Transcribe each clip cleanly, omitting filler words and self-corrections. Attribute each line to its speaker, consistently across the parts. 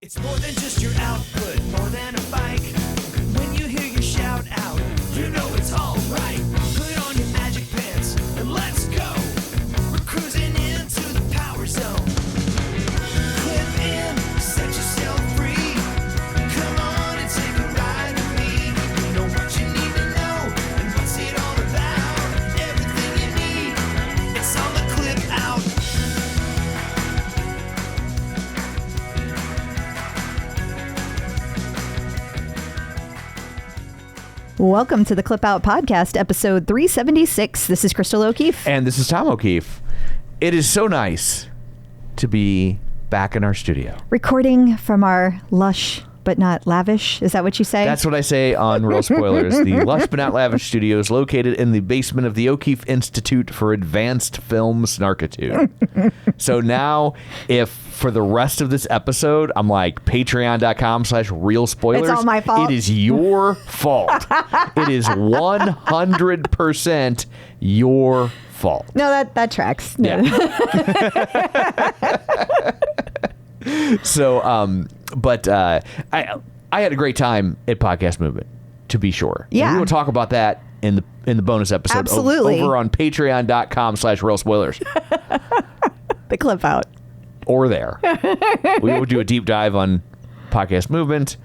Speaker 1: It's more than just your output, more than a bike. When you hear your shout out, you know it's all right. Put on your magic pants and let's go. We're cruising into the power zone. Clip in, set yourself free. Come on and take a ride with me. We know what you need to know and what's it all about. Everything you need, it's on the Clip Out.
Speaker 2: Welcome to the Clip Out Podcast, episode 376. This is Crystal O'Keefe.
Speaker 3: And this is Tom O'Keefe. It is so nice to be back in our studio.
Speaker 2: Recording from our lush but not lavish. Is that what you say?
Speaker 3: That's what I say on Real Spoilers. The lush but not lavish studio is located in the basement of the O'Keefe Institute for Advanced Film Snarkitude. So now, if for the rest of this episode, I'm like, patreon.com/real spoilers.
Speaker 2: It's all my fault.
Speaker 3: It is your fault. It is 100% your fault.
Speaker 2: No, that tracks.
Speaker 3: Yeah. So, but I had a great time at Podcast Movement, to be sure.
Speaker 2: Yeah.
Speaker 3: And we will talk about that in the bonus episode.
Speaker 2: Absolutely.
Speaker 3: Over on patreon.com/real spoilers.
Speaker 2: The Clip Out.
Speaker 3: Or there. We will do a deep dive on Podcast Movement,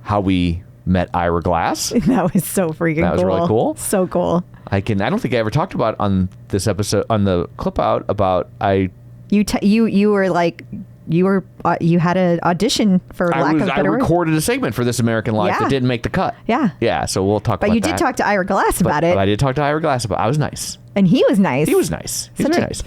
Speaker 3: how we met Ira Glass.
Speaker 2: That was so freaking cool.
Speaker 3: That was really cool.
Speaker 2: So cool.
Speaker 3: I don't think I ever talked about on this episode, on the Clip Out, about
Speaker 2: You were like, you had an audition for lack of better
Speaker 3: I
Speaker 2: word.
Speaker 3: recorded a segment for This American Life
Speaker 2: Yeah.
Speaker 3: that didn't make the cut.
Speaker 2: Yeah.
Speaker 3: Yeah, so we'll talk about that.
Speaker 2: But you did talk to Ira Glass about it.
Speaker 3: I did talk to Ira Glass about it. I was nice.
Speaker 2: And he was nice.
Speaker 3: He was nice. He was very nice.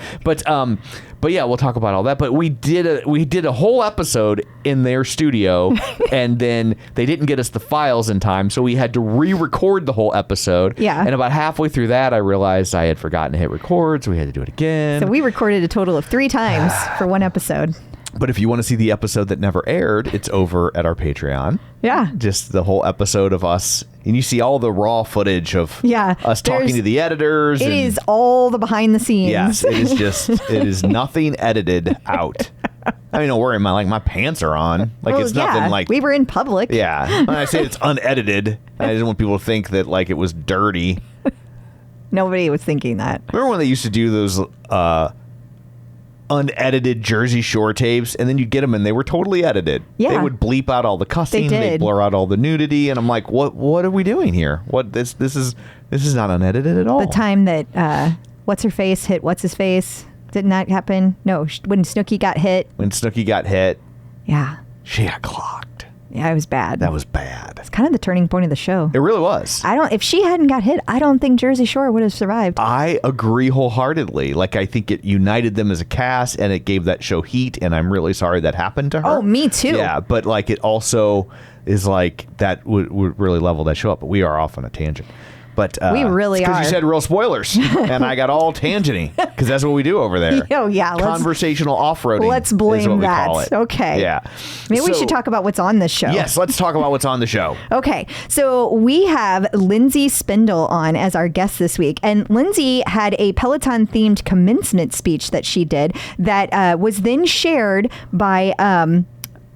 Speaker 3: But yeah, we'll talk about all that. But we did a whole episode in their studio, and then they didn't get us the files in time, so we had to re-record the whole episode.
Speaker 2: Yeah.
Speaker 3: And about halfway through that, I realized I had forgotten to hit record, so we had to do it again.
Speaker 2: So we recorded a total of 3 times for one episode.
Speaker 3: But if you want to see the episode that never aired, it's over at our Patreon.
Speaker 2: Yeah.
Speaker 3: Just the whole episode of us. And you see all the raw footage of us talking to the editors.
Speaker 2: It is all the behind the scenes.
Speaker 3: Yes, it is nothing edited out. I mean, don't worry, my pants are on. It's nothing like...
Speaker 2: We were in public.
Speaker 3: Yeah. When I say it's unedited, I didn't want people to think that it was dirty.
Speaker 2: Nobody was thinking that.
Speaker 3: Remember when they used to do those... unedited Jersey Shore tapes, and then you'd get them and they were totally edited.
Speaker 2: Yeah.
Speaker 3: They would bleep out all the cussing, they'd blur out all the nudity, and I'm like, what are we doing here? This is not unedited at all.
Speaker 2: The time that what's her face hit what's his face, didn't that happen? No, when Snooki got hit.
Speaker 3: Yeah. She got clocked.
Speaker 2: Yeah, it was bad.
Speaker 3: That was bad.
Speaker 2: It's kind of the turning point of the show.
Speaker 3: It really was.
Speaker 2: If she hadn't got hit, I don't think Jersey Shore would have survived.
Speaker 3: I agree wholeheartly. I think it united them as a cast, and it gave that show heat, and I'm really sorry that happened to her.
Speaker 2: Oh, me too.
Speaker 3: Yeah, but it also is that would really level that show up. But we are off on a tangent. But
Speaker 2: we really are.
Speaker 3: Because you said real spoilers, and I got all tangenty, because that's what we do over there.
Speaker 2: Oh, yeah.
Speaker 3: Conversational off-roading.
Speaker 2: Let's blame
Speaker 3: is what
Speaker 2: that.
Speaker 3: We call it.
Speaker 2: Okay.
Speaker 3: Yeah.
Speaker 2: Maybe we should talk about what's on this show.
Speaker 3: Yes, let's talk about what's on the show.
Speaker 2: Okay. So we have Lindsey Spindle on as our guest this week. And Lindsey had a Peloton-themed commencement speech that she did that was then shared by...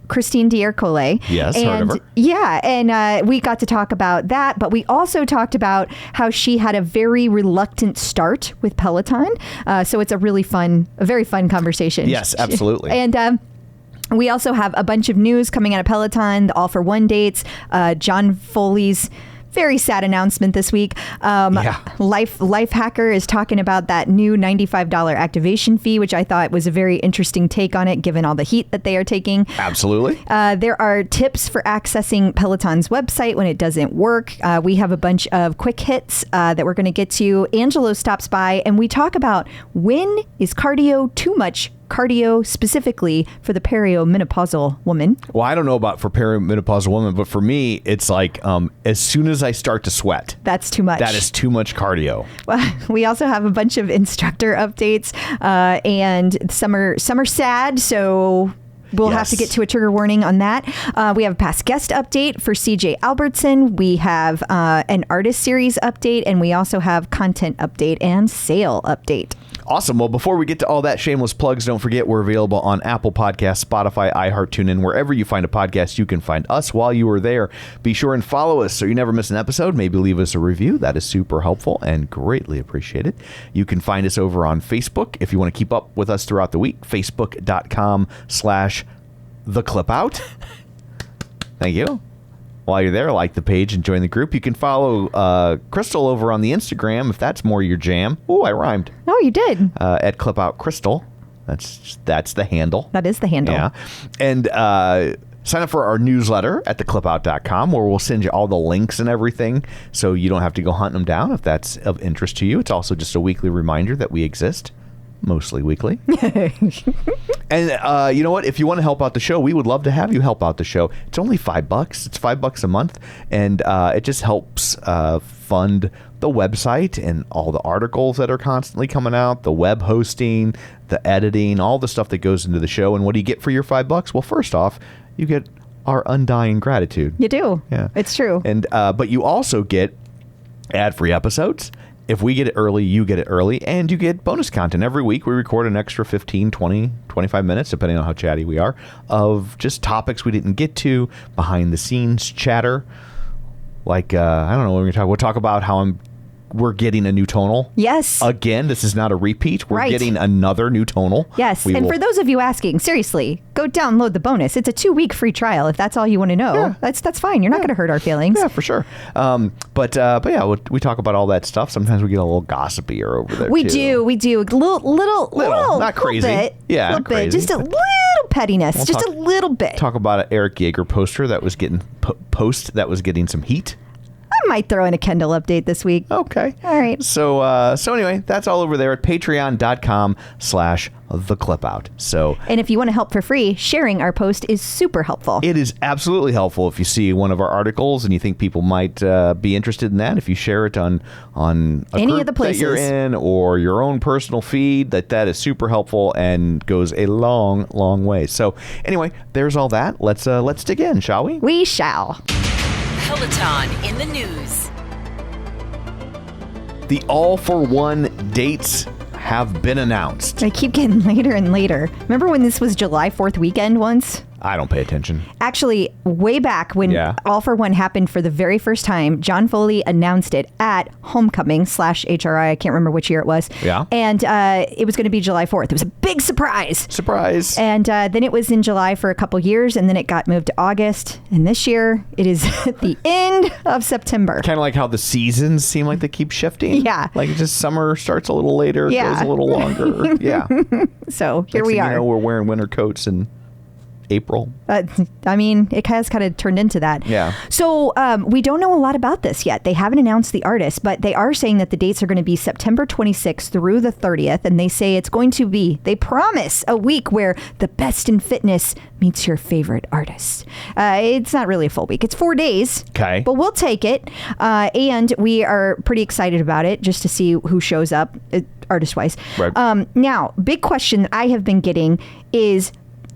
Speaker 2: Christine D'Ercole.
Speaker 3: Yes, heard of her.
Speaker 2: Yeah, and we got to talk about that, but we also talked about how she had a very reluctant start with Peloton. So it's a very fun conversation.
Speaker 3: Yes, absolutely.
Speaker 2: And we also have a bunch of news coming out of Peloton, the all-for-one dates, John Foley's very sad announcement this week. LifeHacker is talking about that new $95 activation fee, which I thought was a very interesting take on it, given all the heat that they are taking.
Speaker 3: Absolutely.
Speaker 2: There are tips for accessing Peloton's website when it doesn't work. We have a bunch of quick hits that we're going to get to. Angelo stops by, and we talk about when is cardio too much cardio, specifically for the perimenopausal woman.
Speaker 3: Well, I don't know about for perimenopausal women, but for me, it's as soon as I start to sweat.
Speaker 2: That's too much.
Speaker 3: That is too much cardio.
Speaker 2: Well, we also have a bunch of instructor updates, and some are sad, so... We'll have to get to a trigger warning on that. We have a past guest update for CJ Albertson. We have an artist series update, and we also have content update and sale update.
Speaker 3: Awesome. Well, before we get to all that shameless plugs, don't forget we're available on Apple Podcasts, Spotify, iHeart, TuneIn. Wherever you find a podcast, you can find us while you are there. Be sure and follow us so you never miss an episode. Maybe leave us a review. That is super helpful and greatly appreciated. You can find us over on Facebook if you want to keep up with us throughout the week. Facebook.com/theclipout. Thank you. While you're there, like the page and join the group. You can follow Crystal over on the Instagram if that's more your jam. Ooh, I rhymed.
Speaker 2: Oh, you did.
Speaker 3: At ClipOutCrystal. That's the handle.
Speaker 2: That is the handle.
Speaker 3: Yeah. And sign up for our newsletter at theclipout.com where we'll send you all the links and everything so you don't have to go hunt them down if that's of interest to you. It's also just a weekly reminder that we exist. Mostly weekly. And you know what? If you want to help out the show, we would love to have you help out the show. It's only $5. It's $5 a month. And it just helps fund the website and all the articles that are constantly coming out, the web hosting, the editing, all the stuff that goes into the show. And what do you get for your $5? Well, first off, you get our undying gratitude.
Speaker 2: You do.
Speaker 3: Yeah.
Speaker 2: It's true.
Speaker 3: And but you also get ad-free episodes. If we get it early, you get it early, and you get bonus content. Every week, we record an extra 15, 20, 25 minutes, depending on how chatty we are, of just topics we didn't get to, behind-the-scenes chatter. Like, I don't know what we're going to talk. We'll talk about how we're getting a new tonal.
Speaker 2: Yes.
Speaker 3: Again, this is not a repeat. We're
Speaker 2: Right.
Speaker 3: getting another new tonal.
Speaker 2: Yes. And for those of you asking, seriously, go download the bonus. It's a 2-week free trial. If that's all you want to know,
Speaker 3: Yeah.
Speaker 2: that's fine. You're not going to hurt our feelings.
Speaker 3: Yeah, for sure. But yeah, we talk about all that stuff. Sometimes we get a little gossipier over there.
Speaker 2: We
Speaker 3: too.
Speaker 2: do. Little,
Speaker 3: not crazy.
Speaker 2: Bit,
Speaker 3: Yeah,
Speaker 2: little
Speaker 3: not crazy.
Speaker 2: bit, just a little pettiness,
Speaker 3: We'll
Speaker 2: just
Speaker 3: talk-
Speaker 2: a little bit.
Speaker 3: Talk about an Eric Yeager poster that was getting getting some heat.
Speaker 2: I might throw in a Kendall update this week.
Speaker 3: Okay.
Speaker 2: All right.
Speaker 3: So anyway, that's all over there at patreon.com/theclipout. So
Speaker 2: And if you want to help for free, sharing our post is super helpful.
Speaker 3: it is absolutely helpful if you see one of our articles and you think people might be interested in that. If you share it on a
Speaker 2: Any
Speaker 3: group
Speaker 2: of the
Speaker 3: that you're
Speaker 2: places.
Speaker 3: in or your own personal feed, that is super helpful and goes a long, long way. So anyway, there's all that. Let's dig in, shall we?
Speaker 2: We shall.
Speaker 4: Peloton in the news.
Speaker 3: The All for One dates have been announced.
Speaker 2: They keep getting later and later. Remember when this was July 4th weekend once?
Speaker 3: I don't pay attention.
Speaker 2: Actually, way back when
Speaker 3: Yeah.
Speaker 2: All for One happened for the very first time, John Foley announced it at Homecoming/HRI. I can't remember which year it was.
Speaker 3: Yeah.
Speaker 2: And it was going to be July 4th. It was a big surprise.
Speaker 3: Surprise.
Speaker 2: And then it was in July for a couple years, and then it got moved to August. And this year, it is at the end of September.
Speaker 3: Kind of like how the seasons seem like they keep shifting.
Speaker 2: Yeah.
Speaker 3: Like just summer starts a little later,
Speaker 2: Yeah.
Speaker 3: goes a little longer. Yeah.
Speaker 2: So here
Speaker 3: Next
Speaker 2: we
Speaker 3: thing
Speaker 2: are.
Speaker 3: You know, we're wearing winter coats in April.
Speaker 2: I mean, it has kind of turned into that.
Speaker 3: Yeah.
Speaker 2: So we don't know a lot about this yet. They haven't announced the artist, but they are saying that the dates are going to be September 26th through the 30th. And they say it's going to be, they promise, a week where the best in fitness meets your favorite artist. It's not really a full week. It's 4 days.
Speaker 3: Okay.
Speaker 2: But we'll take it. And we are pretty excited about it just to see who shows up artist-wise.
Speaker 3: Right.
Speaker 2: Now, big question I have been getting is,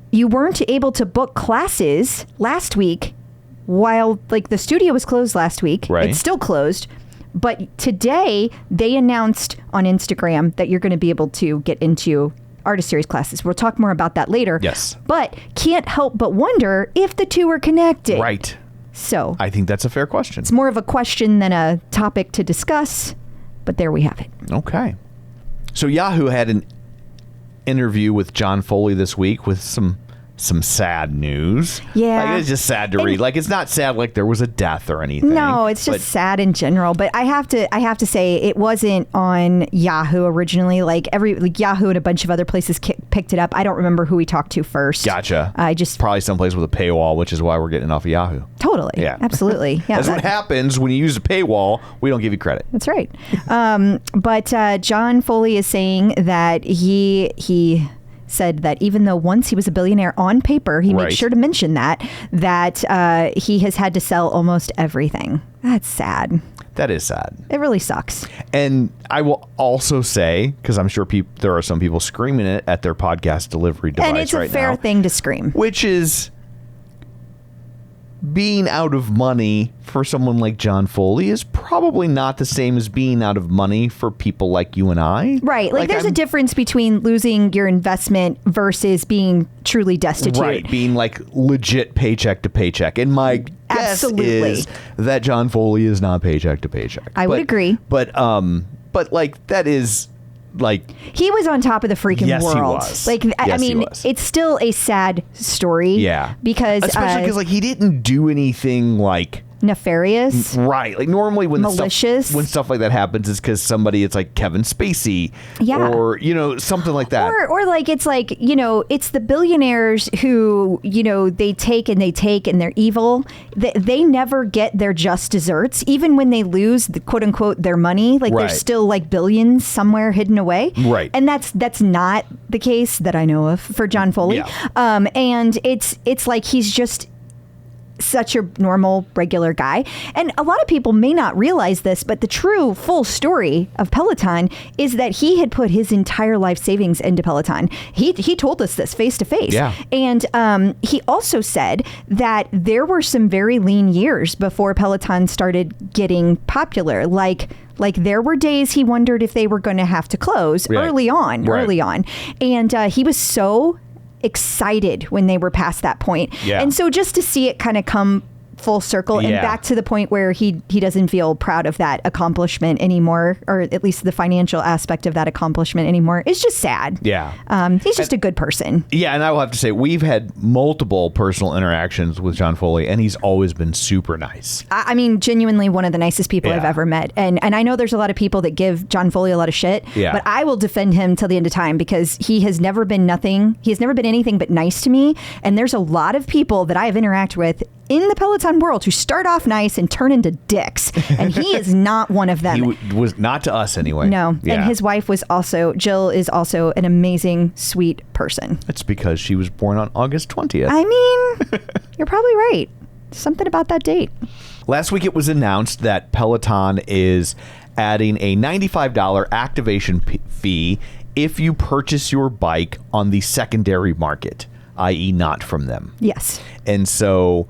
Speaker 2: you weren't able to book classes last week while the studio was closed last week.
Speaker 3: Right.
Speaker 2: It's still closed. But today they announced on Instagram that you're going to be able to get into artist series classes. We'll talk more about that later.
Speaker 3: Yes.
Speaker 2: But can't help but wonder if the two are connected.
Speaker 3: Right.
Speaker 2: So
Speaker 3: I think that's a fair question.
Speaker 2: it's more of a question than a topic to discuss. But there we have it.
Speaker 3: Okay. So Yahoo had an interview with John Foley this week with some sad news.
Speaker 2: Yeah.
Speaker 3: Like, it's just sad to read. Like, it's not sad like there was a death or anything.
Speaker 2: No, it's just sad in general. But I have to say it wasn't on Yahoo originally. Yahoo and a bunch of other places picked it up. I don't remember who we talked to first.
Speaker 3: Gotcha.
Speaker 2: I just
Speaker 3: probably someplace with a paywall, which is why we're getting it off of Yahoo.
Speaker 2: Totally.
Speaker 3: Yeah.
Speaker 2: Absolutely. Yeah.
Speaker 3: That's what happens when you use a paywall. We don't give you credit.
Speaker 2: That's right. But John Foley is saying that he said that even though once he was a billionaire on paper, he
Speaker 3: Right.
Speaker 2: made sure to mention that he has had to sell almost everything. That's sad.
Speaker 3: That is sad.
Speaker 2: It really sucks.
Speaker 3: And I will also say, because I'm sure there are some people screaming it at their podcast delivery device
Speaker 2: And it's a
Speaker 3: right
Speaker 2: fair
Speaker 3: now,
Speaker 2: thing to scream.
Speaker 3: which is being out of money for someone like John Foley is probably not the same as being out of money for people like you and I.
Speaker 2: Right. Like there's a difference between losing your investment versus being truly destitute.
Speaker 3: Right. Being like legit paycheck to paycheck. And my guess is that John Foley is not paycheck to paycheck.
Speaker 2: I would agree.
Speaker 3: But like that is like
Speaker 2: he was on top of the freaking world.
Speaker 3: He was.
Speaker 2: Like I mean, it's still a sad story.
Speaker 3: Yeah.
Speaker 2: Because
Speaker 3: especially because like he didn't do anything like
Speaker 2: nefarious,
Speaker 3: right? Like normally when
Speaker 2: malicious,
Speaker 3: stuff like that happens, it's because somebody, it's like Kevin Spacey, or something like that,
Speaker 2: or like it's like it's the billionaires who they take and they're evil. They never get their just desserts, even when they lose the quote unquote their money. Like there's still like billions somewhere hidden away,
Speaker 3: right?
Speaker 2: And that's not the case that I know of for John Foley. And it's like he's just such a normal, regular guy. And a lot of people may not realize this, but the true full story of Peloton is that he had put his entire life savings into Peloton. He told us this face to face. And he also said that there were some very lean years before Peloton started getting popular. Like there were days he wondered if they were going to have to close early on. And he was so excited when they were past that point. And so just to see it kind of come full circle and back to the point where he doesn't feel proud of that accomplishment anymore, or at least the financial aspect of that accomplishment anymore, is just sad. He's just a good person.
Speaker 3: And I will have to say, we've had multiple personal interactions with John Foley, and he's always been super nice.
Speaker 2: I mean, genuinely one of the nicest people I've ever met. And I know there's a lot of people that give John Foley a lot of shit, but I will defend him till the end of time, because he has never been anything but nice to me. And there's a lot of people that I have interacted with in the Peloton world who start off nice and turn into dicks. And he is not one of them.
Speaker 3: He was not to us anyway.
Speaker 2: No. And his wife Jill is also an amazing, sweet person.
Speaker 3: It's because she was born on August 20th.
Speaker 2: I mean, you're probably right. Something about that date.
Speaker 3: Last week it was announced that Peloton is adding a $95 activation fee if you purchase your bike on the secondary market, i.e. not from them.
Speaker 2: Yes.
Speaker 3: And so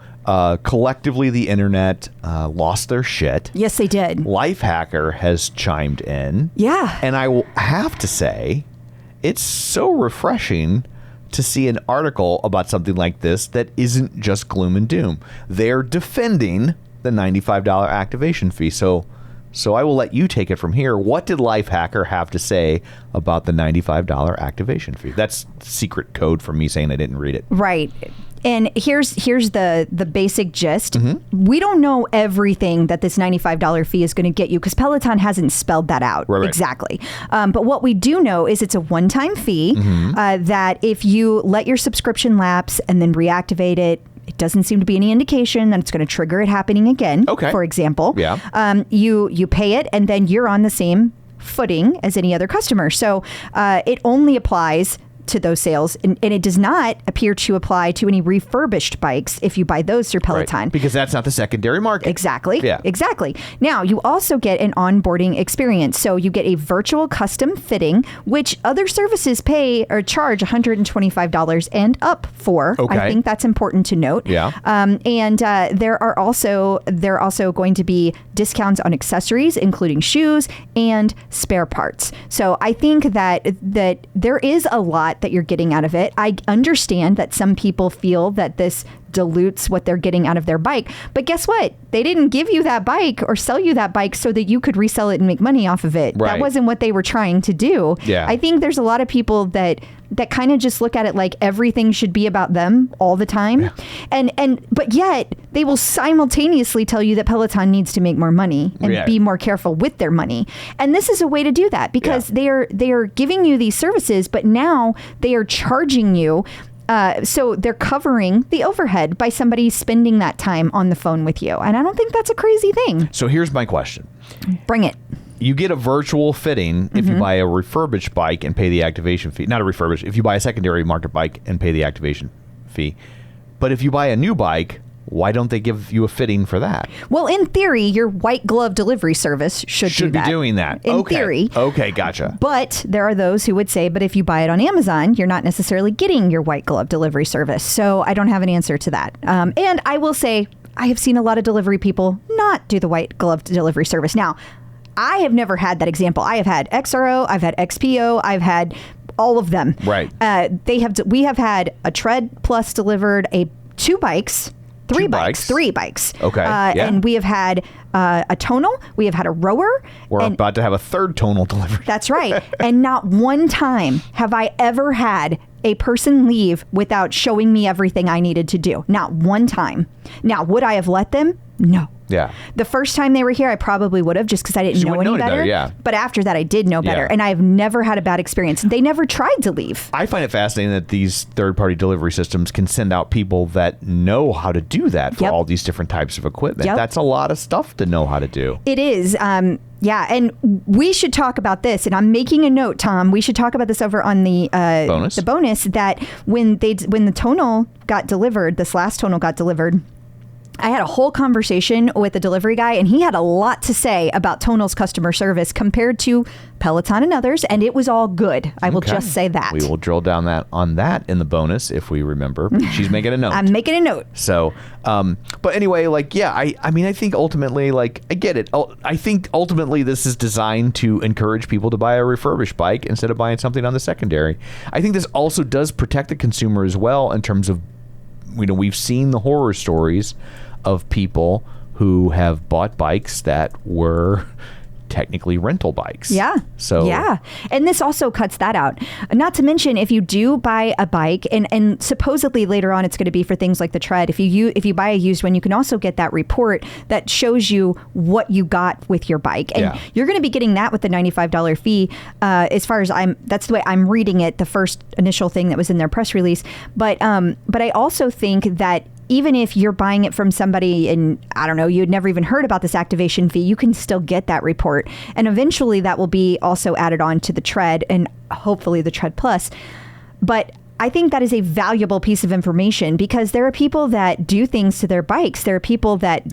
Speaker 3: collectively the internet lost their shit.
Speaker 2: Yes, they did.
Speaker 3: LifeHacker has chimed in.
Speaker 2: Yeah.
Speaker 3: And I will have to say, it's so refreshing to see an article about something like this that isn't just gloom and doom. They're defending the $95 activation fee. So I will let you take it from here. What did LifeHacker have to say about the $95 activation fee? That's secret code for me saying I didn't read it.
Speaker 2: Right. And here's the basic gist.
Speaker 3: Mm-hmm.
Speaker 2: We don't know everything that this $95 fee is going to get you, because Peloton hasn't spelled that out exactly. But what we do know is it's a one-time fee that if you let your subscription lapse and then reactivate it, it doesn't seem to be any indication that it's going to trigger it happening again. For example, you pay it and then you're on the same footing as any other customer. So it only applies to those sales, and it does not appear to apply to any refurbished bikes if you buy those through Peloton.
Speaker 3: Right, because that's not the secondary market.
Speaker 2: Exactly. Now, you also get an onboarding experience. So you get a virtual custom fitting, which other services pay or charge $125 and up for. I think that's important to note. And there are also going to be discounts on accessories, including shoes and spare parts. So I think that there is a lot that you're getting out of it. I understand that some people feel that this dilutes what they're getting out of their bike, but guess what? They didn't give you that bike or sell you that bike so that you could resell it and make money off of it. That wasn't what they were trying to do. I think there's a lot of people that kind of just look at it like everything should be about them all the time. But yet they will simultaneously tell you that Peloton needs to make more money and be more careful with their money. And this is a way to do that, because they are giving you these services, but now they are charging you. So they're covering the overhead by somebody spending that time on the phone with you. And I don't think that's a crazy thing.
Speaker 3: So here's my question.
Speaker 2: Bring it.
Speaker 3: You get a virtual fitting if you buy a refurbished bike and pay the activation fee. Not a refurbished. If you buy a secondary market bike and pay the activation fee. But if you buy a new bike, why don't they give you a fitting for that?
Speaker 2: Well, in theory, your white glove delivery service should
Speaker 3: be doing that.
Speaker 2: In theory.
Speaker 3: Okay, gotcha.
Speaker 2: But there are those who would say, but if you buy it on Amazon, you're not necessarily getting your white glove delivery service. So I don't have an answer to that. And I will say, I have seen a lot of delivery people not do the white glove delivery service. Now, I have never had that example. I have had XRO, I've had XPO, I've had all of them.
Speaker 3: Right.
Speaker 2: We have had a Tread Plus delivered, three bikes.
Speaker 3: Okay.
Speaker 2: And we have had a tonal. We have had a rower.
Speaker 3: We're about to have a third tonal delivered.
Speaker 2: That's right. And not one time have I ever had a person leave without showing me everything I needed to do. Not one time. Now, would I have let them? No.
Speaker 3: Yeah.
Speaker 2: The first time they were here, I probably would have, just because I didn't know any better.
Speaker 3: Yeah.
Speaker 2: But after that, I did know better.
Speaker 3: Yeah.
Speaker 2: And I've never had a bad experience. They never tried to leave.
Speaker 3: I find it fascinating that these third-party delivery systems can send out people that know how to do that for all these different types of equipment.
Speaker 2: Yep.
Speaker 3: That's a lot of stuff to know how to do.
Speaker 2: It is. Yeah. And we should talk about this. And I'm making a note, Tom. We should talk about this over on the bonus that when the tonal got delivered, this last tonal got delivered, I had a whole conversation with the delivery guy, and he had a lot to say about Tonal's customer service compared to Peloton and others, and it was all good. I will just say that.
Speaker 3: We will drill down on that in the bonus if we remember. She's making a note.
Speaker 2: I'm making a note.
Speaker 3: So, but anyway, I mean, I think ultimately, I get it. I think ultimately this is designed to encourage people to buy a refurbished bike instead of buying something on the secondary. I think this also does protect the consumer as well in terms of, we've seen the horror stories of people who have bought bikes that were technically rental bikes.
Speaker 2: Yeah. And this also cuts that out. Not to mention, if you do buy a bike, and supposedly later on it's going to be for things like the Tread, if you buy a used one, you can also get that report that shows you what you got with your bike. And you're going to be getting that with the $95 fee. As far as that's the way I'm reading it, the first initial thing that was in their press release. But I also think that even if you're buying it from somebody and, I don't know, you'd never even heard about this activation fee, you can still get that report. And eventually that will be also added on to the Tread and hopefully the Tread Plus. But I think that is a valuable piece of information because there are people that do things to their bikes. There are people that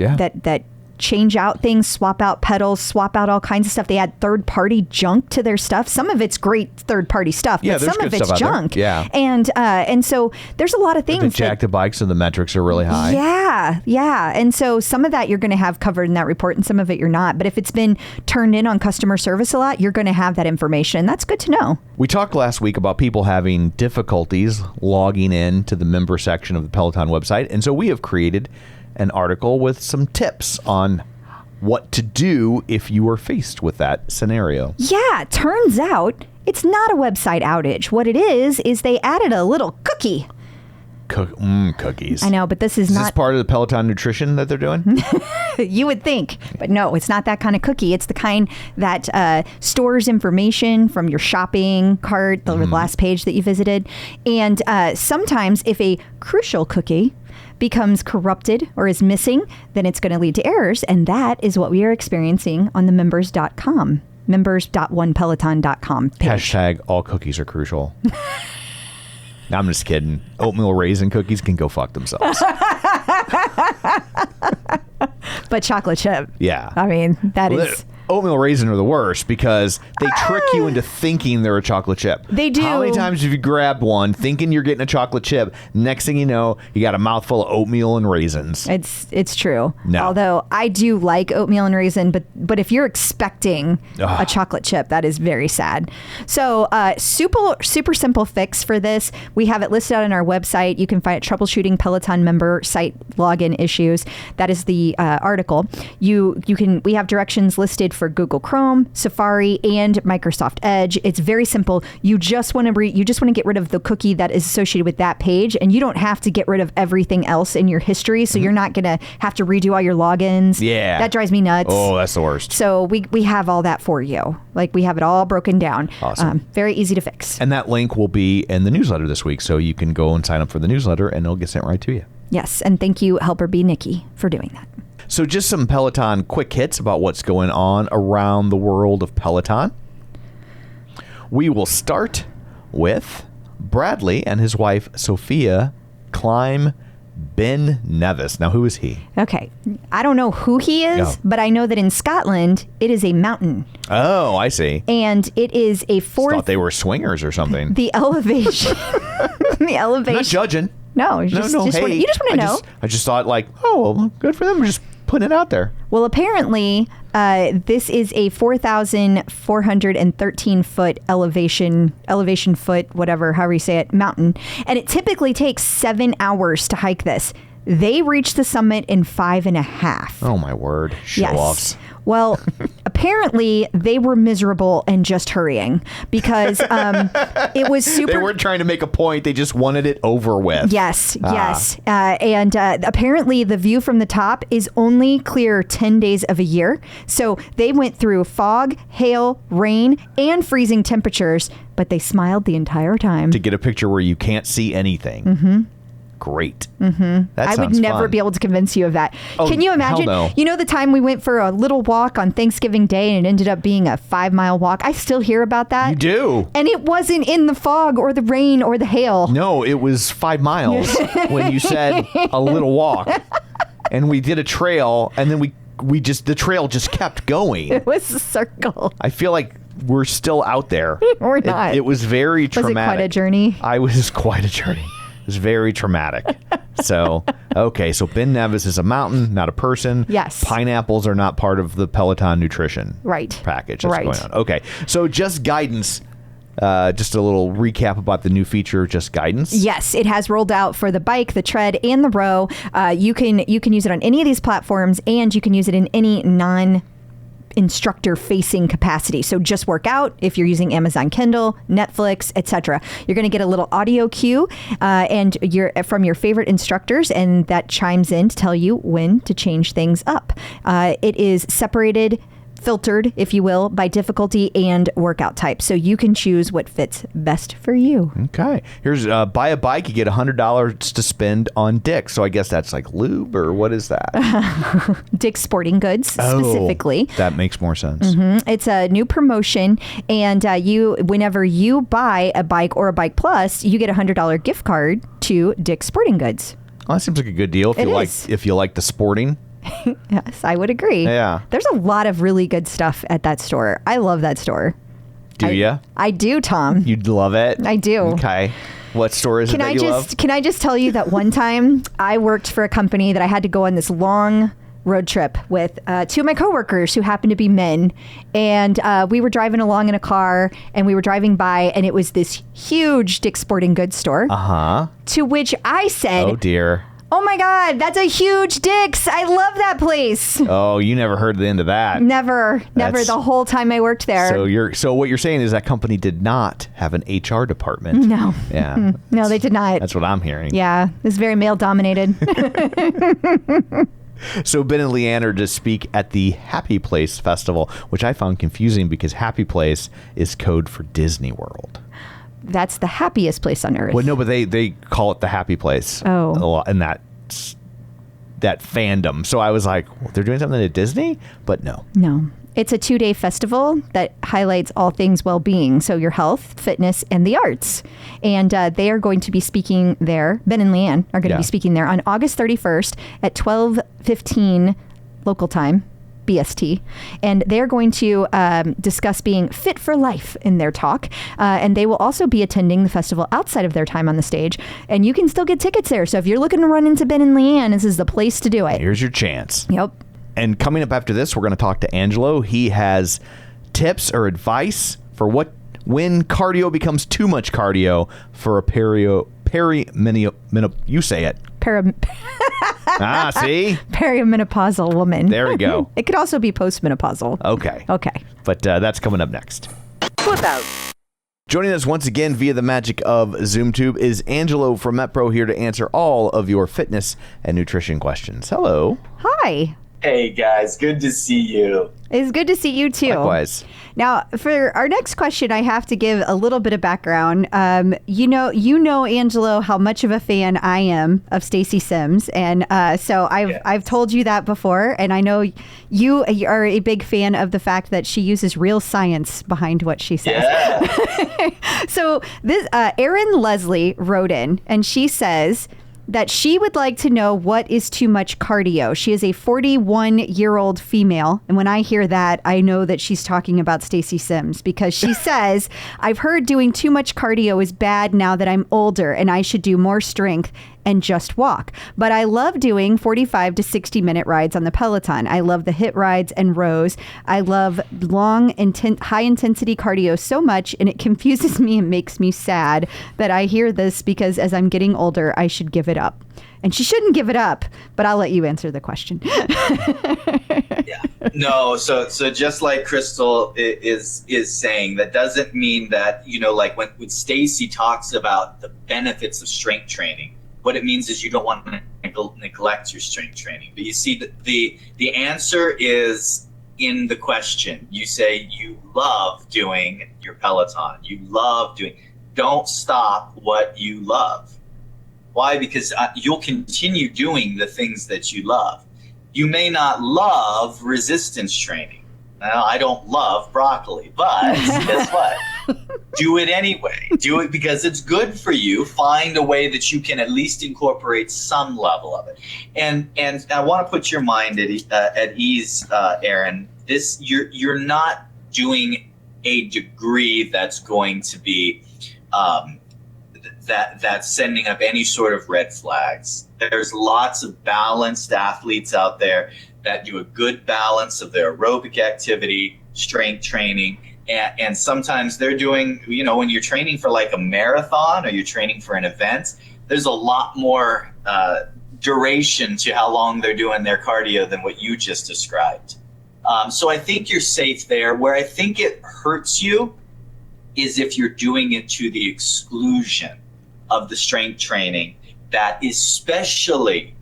Speaker 2: change out things, swap out pedals, swap out all kinds of stuff. They add third-party junk to their stuff. Some of it's great third-party stuff, but some of it's junk.
Speaker 3: Yeah.
Speaker 2: And so there's a lot of things.
Speaker 3: The jacked bikes and the metrics are really high.
Speaker 2: Yeah. And so some of that you're going to have covered in that report and some of it you're not. But if it's been turned in on customer service a lot, you're going to have that information. That's good to know.
Speaker 3: We talked last week about people having difficulties logging in to the member section of the Peloton website. And so we have created an article with some tips on what to do if you are faced with that scenario.
Speaker 2: Yeah, turns out it's not a website outage. What it is they added a little cookie.
Speaker 3: Cookies.
Speaker 2: I know, but this is not...
Speaker 3: Is this part of the Peloton nutrition that they're doing?
Speaker 2: You would think, but no, it's not that kind of cookie. It's the kind that stores information from your shopping cart, the last page that you visited. And sometimes if a crucial cookie becomes corrupted or is missing, then it's going to lead to errors. And that is what we are experiencing on the members.com, members.onepeloton.com page.
Speaker 3: Hashtag all cookies are crucial. No, I'm just kidding. Oatmeal raisin cookies can go fuck themselves.
Speaker 2: But chocolate chip.
Speaker 3: Yeah.
Speaker 2: I mean, that is...
Speaker 3: Oatmeal raisin are the worst because they trick you into thinking they're a chocolate chip.
Speaker 2: They do.
Speaker 3: How many times have you grabbed one thinking you're getting a chocolate chip? Next thing you know, you got a mouthful of oatmeal and raisins.
Speaker 2: It's true.
Speaker 3: No.
Speaker 2: Although I do like oatmeal and raisin, but if you're expecting a chocolate chip, that is very sad. So super simple fix for this. We have it listed out on our website. You can find it, Troubleshooting Peloton Member Site Login Issues. That is the article. We have directions listed for Google Chrome, Safari, and Microsoft Edge. It's very simple. You just want to get rid of the cookie that is associated with that page, and you don't have to get rid of everything else in your history. So you're not going to have to redo all your logins.
Speaker 3: Yeah,
Speaker 2: that drives me nuts.
Speaker 3: Oh, that's the worst.
Speaker 2: So we have all that for you. We have it all broken down.
Speaker 3: Awesome.
Speaker 2: Very easy to fix.
Speaker 3: And that link will be in the newsletter this week, so you can go and sign up for the newsletter, and it'll get sent right to you.
Speaker 2: Yes, and thank you, Helper B. Nikki, for doing that.
Speaker 3: So just some Peloton quick hits about what's going on around the world of Peloton. We will start with Bradley and his wife, Sophia, climb Ben Nevis. Now, who is he?
Speaker 2: Okay. I don't know who he is,
Speaker 3: No.
Speaker 2: but I know that in Scotland, it is a mountain.
Speaker 3: Oh, I see.
Speaker 2: And it is a
Speaker 3: Thought they were swingers or something.
Speaker 2: The elevation. The elevation.
Speaker 3: I'm not judging.
Speaker 2: No, you just want to know.
Speaker 3: I just thought like, oh, well, good for them. We're just putting it out there.
Speaker 2: Well, apparently, this is a 4,413 foot elevation foot, whatever, however you say it, mountain. And it typically takes 7 hours to hike this. They reached the summit in 5.5.
Speaker 3: Oh, my word. Show-offs.
Speaker 2: Well, apparently they were miserable and just hurrying because it was super.
Speaker 3: They weren't trying to make a point. They just wanted it over with.
Speaker 2: Yes. And apparently the view from the top is only clear 10 days of a year. So they went through fog, hail, rain, and freezing temperatures, but they smiled the entire time.
Speaker 3: To get a picture where you can't see anything. Mm-hmm. Great. Mm-hmm.
Speaker 2: I would never be able to convince you of that.
Speaker 3: Oh,
Speaker 2: can you imagine?
Speaker 3: hell no.
Speaker 2: You know the time we went for a little walk on Thanksgiving Day and it ended up being a 5-mile walk? I still hear about that.
Speaker 3: You do.
Speaker 2: And it wasn't in the fog or the rain or the hail.
Speaker 3: No, it was 5 miles when you said a little walk. And we did a trail and then the trail just kept going.
Speaker 2: It was a circle.
Speaker 3: I feel like we're still out there.
Speaker 2: We're not.
Speaker 3: It was very traumatic.
Speaker 2: Was it quite a journey?
Speaker 3: It was quite a journey. It was very traumatic. So Ben Nevis is a mountain, not a person.
Speaker 2: Yes.
Speaker 3: Pineapples are not part of the Peloton nutrition package that's going on. Okay. So Just Guidance, just a little recap about the new feature, Just Guidance.
Speaker 2: Yes, it has rolled out for the bike, the tread, and the row. You can use it on any of these platforms, and you can use it in any instructor facing capacity. So just work out if you're using Amazon Kindle, Netflix, etc. You're going to get a little audio cue and from your favorite instructors, and that chimes in to tell you when to change things up. It is filtered, if you will, by difficulty and workout type. So you can choose what fits best for you.
Speaker 3: Okay. Here's buy a bike, you get $100 to spend on Dick's. So I guess that's like lube, or what is that?
Speaker 2: Dick's Sporting Goods, specifically.
Speaker 3: That makes more sense.
Speaker 2: Mm-hmm. It's a new promotion, and whenever you buy a bike or a Bike Plus, you get a $100 gift card to Dick's Sporting Goods.
Speaker 3: Well, that seems like a good deal if you like the sporting.
Speaker 2: Yes, I would agree.
Speaker 3: Yeah.
Speaker 2: There's a lot of really good stuff at that store. I love that store.
Speaker 3: Do you?
Speaker 2: I do, Tom.
Speaker 3: You'd love it?
Speaker 2: I do.
Speaker 3: Okay. What store is it that you love?
Speaker 2: Can I just tell you that one time I worked for a company that I had to go on this long road trip with two of my coworkers who happened to be men, and we were driving along in a car, and we were driving by, and it was this huge Dick's Sporting Goods store.
Speaker 3: Uh-huh.
Speaker 2: To which I said,
Speaker 3: "Oh dear.
Speaker 2: Oh my God, that's a huge Dick's. I love that place."
Speaker 3: Oh, you never heard the end of that.
Speaker 2: Never. The whole time I worked there.
Speaker 3: So what you're saying is that company did not have an HR department.
Speaker 2: No.
Speaker 3: Yeah.
Speaker 2: No, they did not.
Speaker 3: That's what I'm hearing.
Speaker 2: Yeah, it's very male dominated.
Speaker 3: So Ben and Leanne are to speak at the Happy Place Festival, which I found confusing because Happy Place is code for Disney World.
Speaker 2: That's the happiest place on earth.
Speaker 3: Well, no, but they call it the Happy Place a lot in that fandom. So I was like, well, they're doing something at Disney? But no.
Speaker 2: No. It's a 2-day festival that highlights all things well-being, so your health, fitness, and the arts. And they are going to be speaking there. Ben and Leanne are going to be speaking there on August 31st at 12:15 local time. BST, and they're going to discuss being fit for life in their talk, and they will also be attending the festival outside of their time on the stage, and you can still get tickets there. So if you're looking to run into Ben and Leanne, this is the place to do it.
Speaker 3: Here's your chance.
Speaker 2: Yep.
Speaker 3: And coming up after this, we're going to talk to Angelo. He has tips or advice for when cardio becomes too much cardio for a you say it. See?
Speaker 2: Perimenopausal woman.
Speaker 3: There we go.
Speaker 2: It could also be postmenopausal.
Speaker 3: Okay. But that's coming up next.
Speaker 4: Flip out.
Speaker 3: Joining us once again via the magic of ZoomTube is Angelo from MetPro, here to answer all of your fitness and nutrition questions. Hello.
Speaker 2: Hi.
Speaker 5: Hey guys, good to see you.
Speaker 2: It's good to see you too.
Speaker 3: Likewise.
Speaker 2: Now, for our next question, I have to give a little bit of background. You know, Angelo, how much of a fan I am of Stacy Sims, and so I've told you that before, and I know you are a big fan of the fact that she uses real science behind what she says.
Speaker 5: Yeah.
Speaker 2: So this Erin Leslie wrote in, and she says, that she would like to know what is too much cardio. She is a 41-year-old female. And when I hear that, I know that she's talking about Stacy Sims, because she says, I've heard doing too much cardio is bad now that I'm older and I should do more strength and just walk. But I love doing 45 to 60 minute rides on the Peloton. I love the HIIT rides and rows. I love long, high intensity cardio so much, and it confuses me and makes me sad that I hear this, because as I'm getting older, I should give it up. And she shouldn't give it up, but I'll let you answer the question.
Speaker 5: Yeah. No, so just like Crystal is saying, that doesn't mean that, like when Stacy talks about the benefits of strength training, what it means is you don't want to neglect your strength training. But you see, the answer is in the question. You say you love doing your Peloton. You love doing. Don't stop what you love. Why? Because you'll continue doing the things that you love. You may not love resistance training. Now, I don't love broccoli, but guess what? Do it anyway. Do it because it's good for you. Find a way that you can at least incorporate some level of it. And I want to put your mind at ease, Aaron. You're not doing a degree that's going to be that's sending up any sort of red flags. There's lots of balanced athletes out there that do a good balance of their aerobic activity, strength training, and sometimes they're doing, when you're training for like a marathon or you're training for an event, there's a lot more duration to how long they're doing their cardio than what you just described. So I think you're safe there. Where I think it hurts you is if you're doing it to the exclusion of the strength training, that especially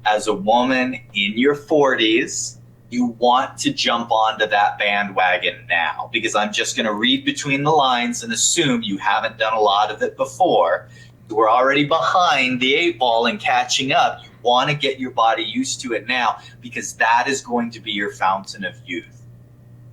Speaker 5: as a woman in your 40s, you want to jump onto that bandwagon now, because I'm just going to read between the lines and assume you haven't done a lot of it before. We're already behind the 8 ball and catching up. You want to get your body used to it now, because that is going to be your fountain of youth.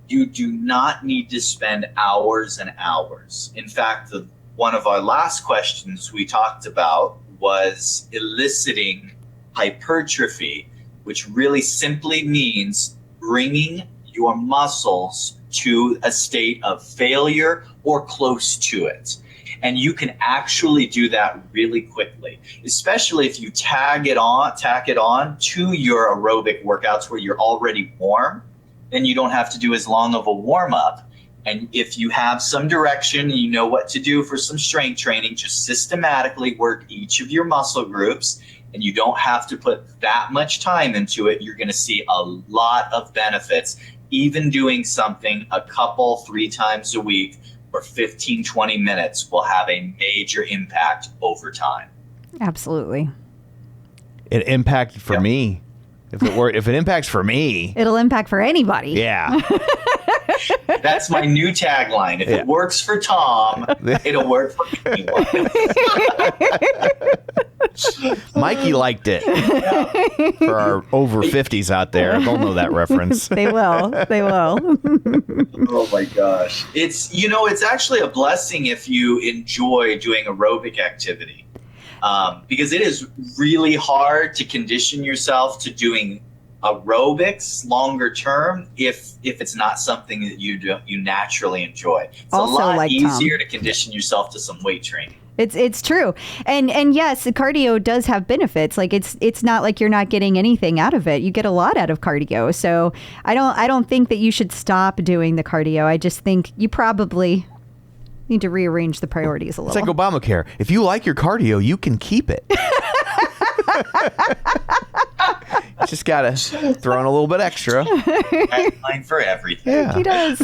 Speaker 5: You do not need to spend hours and hours. In fact, one of our last questions we talked about was eliciting hypertrophy, which really simply means bringing your muscles to a state of failure or close to it. And you can actually do that really quickly, especially if you tack it on to your aerobic workouts where you're already warm. Then you don't have to do as long of a warm up. And if you have some direction and you know what to do for some strength training, just systematically work each of your muscle groups, and you don't have to put that much time into it. You're going to see a lot of benefits. Even doing something a couple, 3 times a week for 15, 20 minutes will have a major impact over time.
Speaker 2: Absolutely.
Speaker 3: It impacted for me. If it impacts for me,
Speaker 2: it'll impact for anybody.
Speaker 3: Yeah.
Speaker 5: That's my new tagline. If it works for Tom, it'll work for anyone.
Speaker 3: Mikey liked it. Yeah. For our over 50s out there, they'll know that reference.
Speaker 2: They will.
Speaker 5: Oh my gosh. It's actually a blessing if you enjoy doing aerobic activity. Because it is really hard to condition yourself to doing aerobics longer term if it's not something that you naturally enjoy. It's also a lot easier to condition yourself to some weight training.
Speaker 2: It's true. And yes, the cardio does have benefits. Like it's not like you're not getting anything out of it. You get a lot out of cardio. So I don't think that you should stop doing the cardio. I just think you probably need to rearrange the priorities a little.
Speaker 3: It's like Obamacare. If you like your cardio, you can keep it. Just got to throw in a little bit extra.
Speaker 5: Line for everything.
Speaker 3: Yeah.
Speaker 2: He does.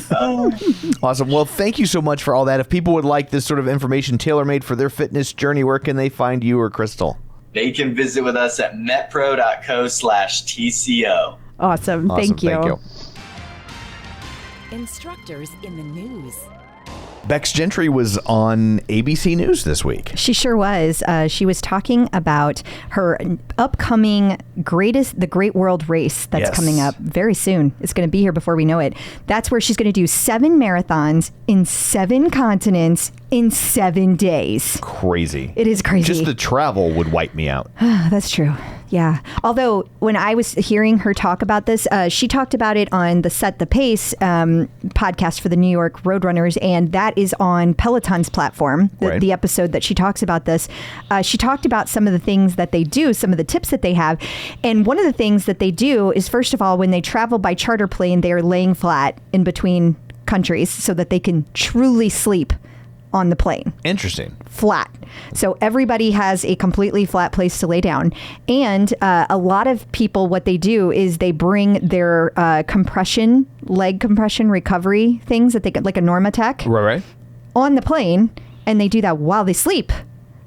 Speaker 3: Awesome. Well, thank you so much for all that. If people would like this sort of information tailor-made for their fitness journey, where can they find you or Crystal?
Speaker 5: They can visit with us at metpro.co/TCO.
Speaker 2: Awesome. Thank you.
Speaker 4: Instructors in the news.
Speaker 3: Becs Gentry was on ABC News this week.
Speaker 2: She sure was. She was talking about her upcoming the Great World Race that's coming up very soon. It's going to be here before we know it. That's where she's going to do 7 marathons in 7 continents in 7 days.
Speaker 3: Crazy.
Speaker 2: It is crazy.
Speaker 3: Just the travel would wipe me out.
Speaker 2: That's true. Yeah. Although when I was hearing her talk about this, she talked about it on the Set the Pace podcast for the New York Roadrunners, and that is on Peloton's platform, the episode that she talks about this. She talked about some of the things that they do, some of the tips that they have. And one of the things that they do is, first of all, when they travel by charter plane, they are laying flat in between countries so that they can truly sleep on the plane.
Speaker 3: Interesting.
Speaker 2: Flat. So everybody has a completely flat place to lay down. And a lot of people, what they do is they bring their leg compression recovery things that they get, like a Normatec,
Speaker 3: right,
Speaker 2: on the plane. And they do that while they sleep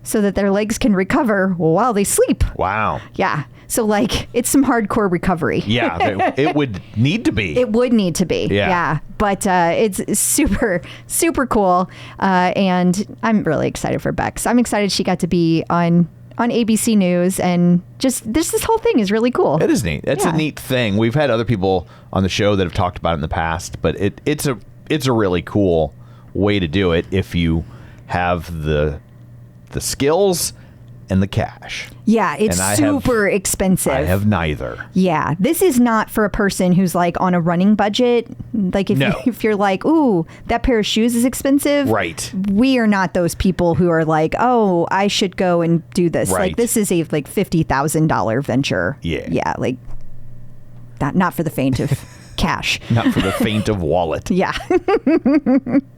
Speaker 2: so that their legs can recover while they sleep.
Speaker 3: Wow.
Speaker 2: Yeah. So, like, it's some hardcore recovery.
Speaker 3: Yeah, it would need to be.
Speaker 2: It would need to be.
Speaker 3: Yeah.
Speaker 2: But it's super, super cool. And I'm really excited for Becs. I'm excited she got to be on ABC News. And just this whole thing is really cool.
Speaker 3: It is neat. It's a neat thing. We've had other people on the show that have talked about it in the past. But it's a really cool way to do it if you have the skills and the cash.
Speaker 2: Yeah, it's super expensive.
Speaker 3: I have neither.
Speaker 2: Yeah, this is not for a person who's like on a running budget. Like if you're like, ooh, that pair of shoes is expensive.
Speaker 3: Right.
Speaker 2: We are not those people who are like, oh, I should go and do this.
Speaker 3: Right.
Speaker 2: Like this is a like $50,000 venture.
Speaker 3: Yeah.
Speaker 2: Yeah, like not for the faint of cash.
Speaker 3: Not for the faint of wallet.
Speaker 2: Yeah.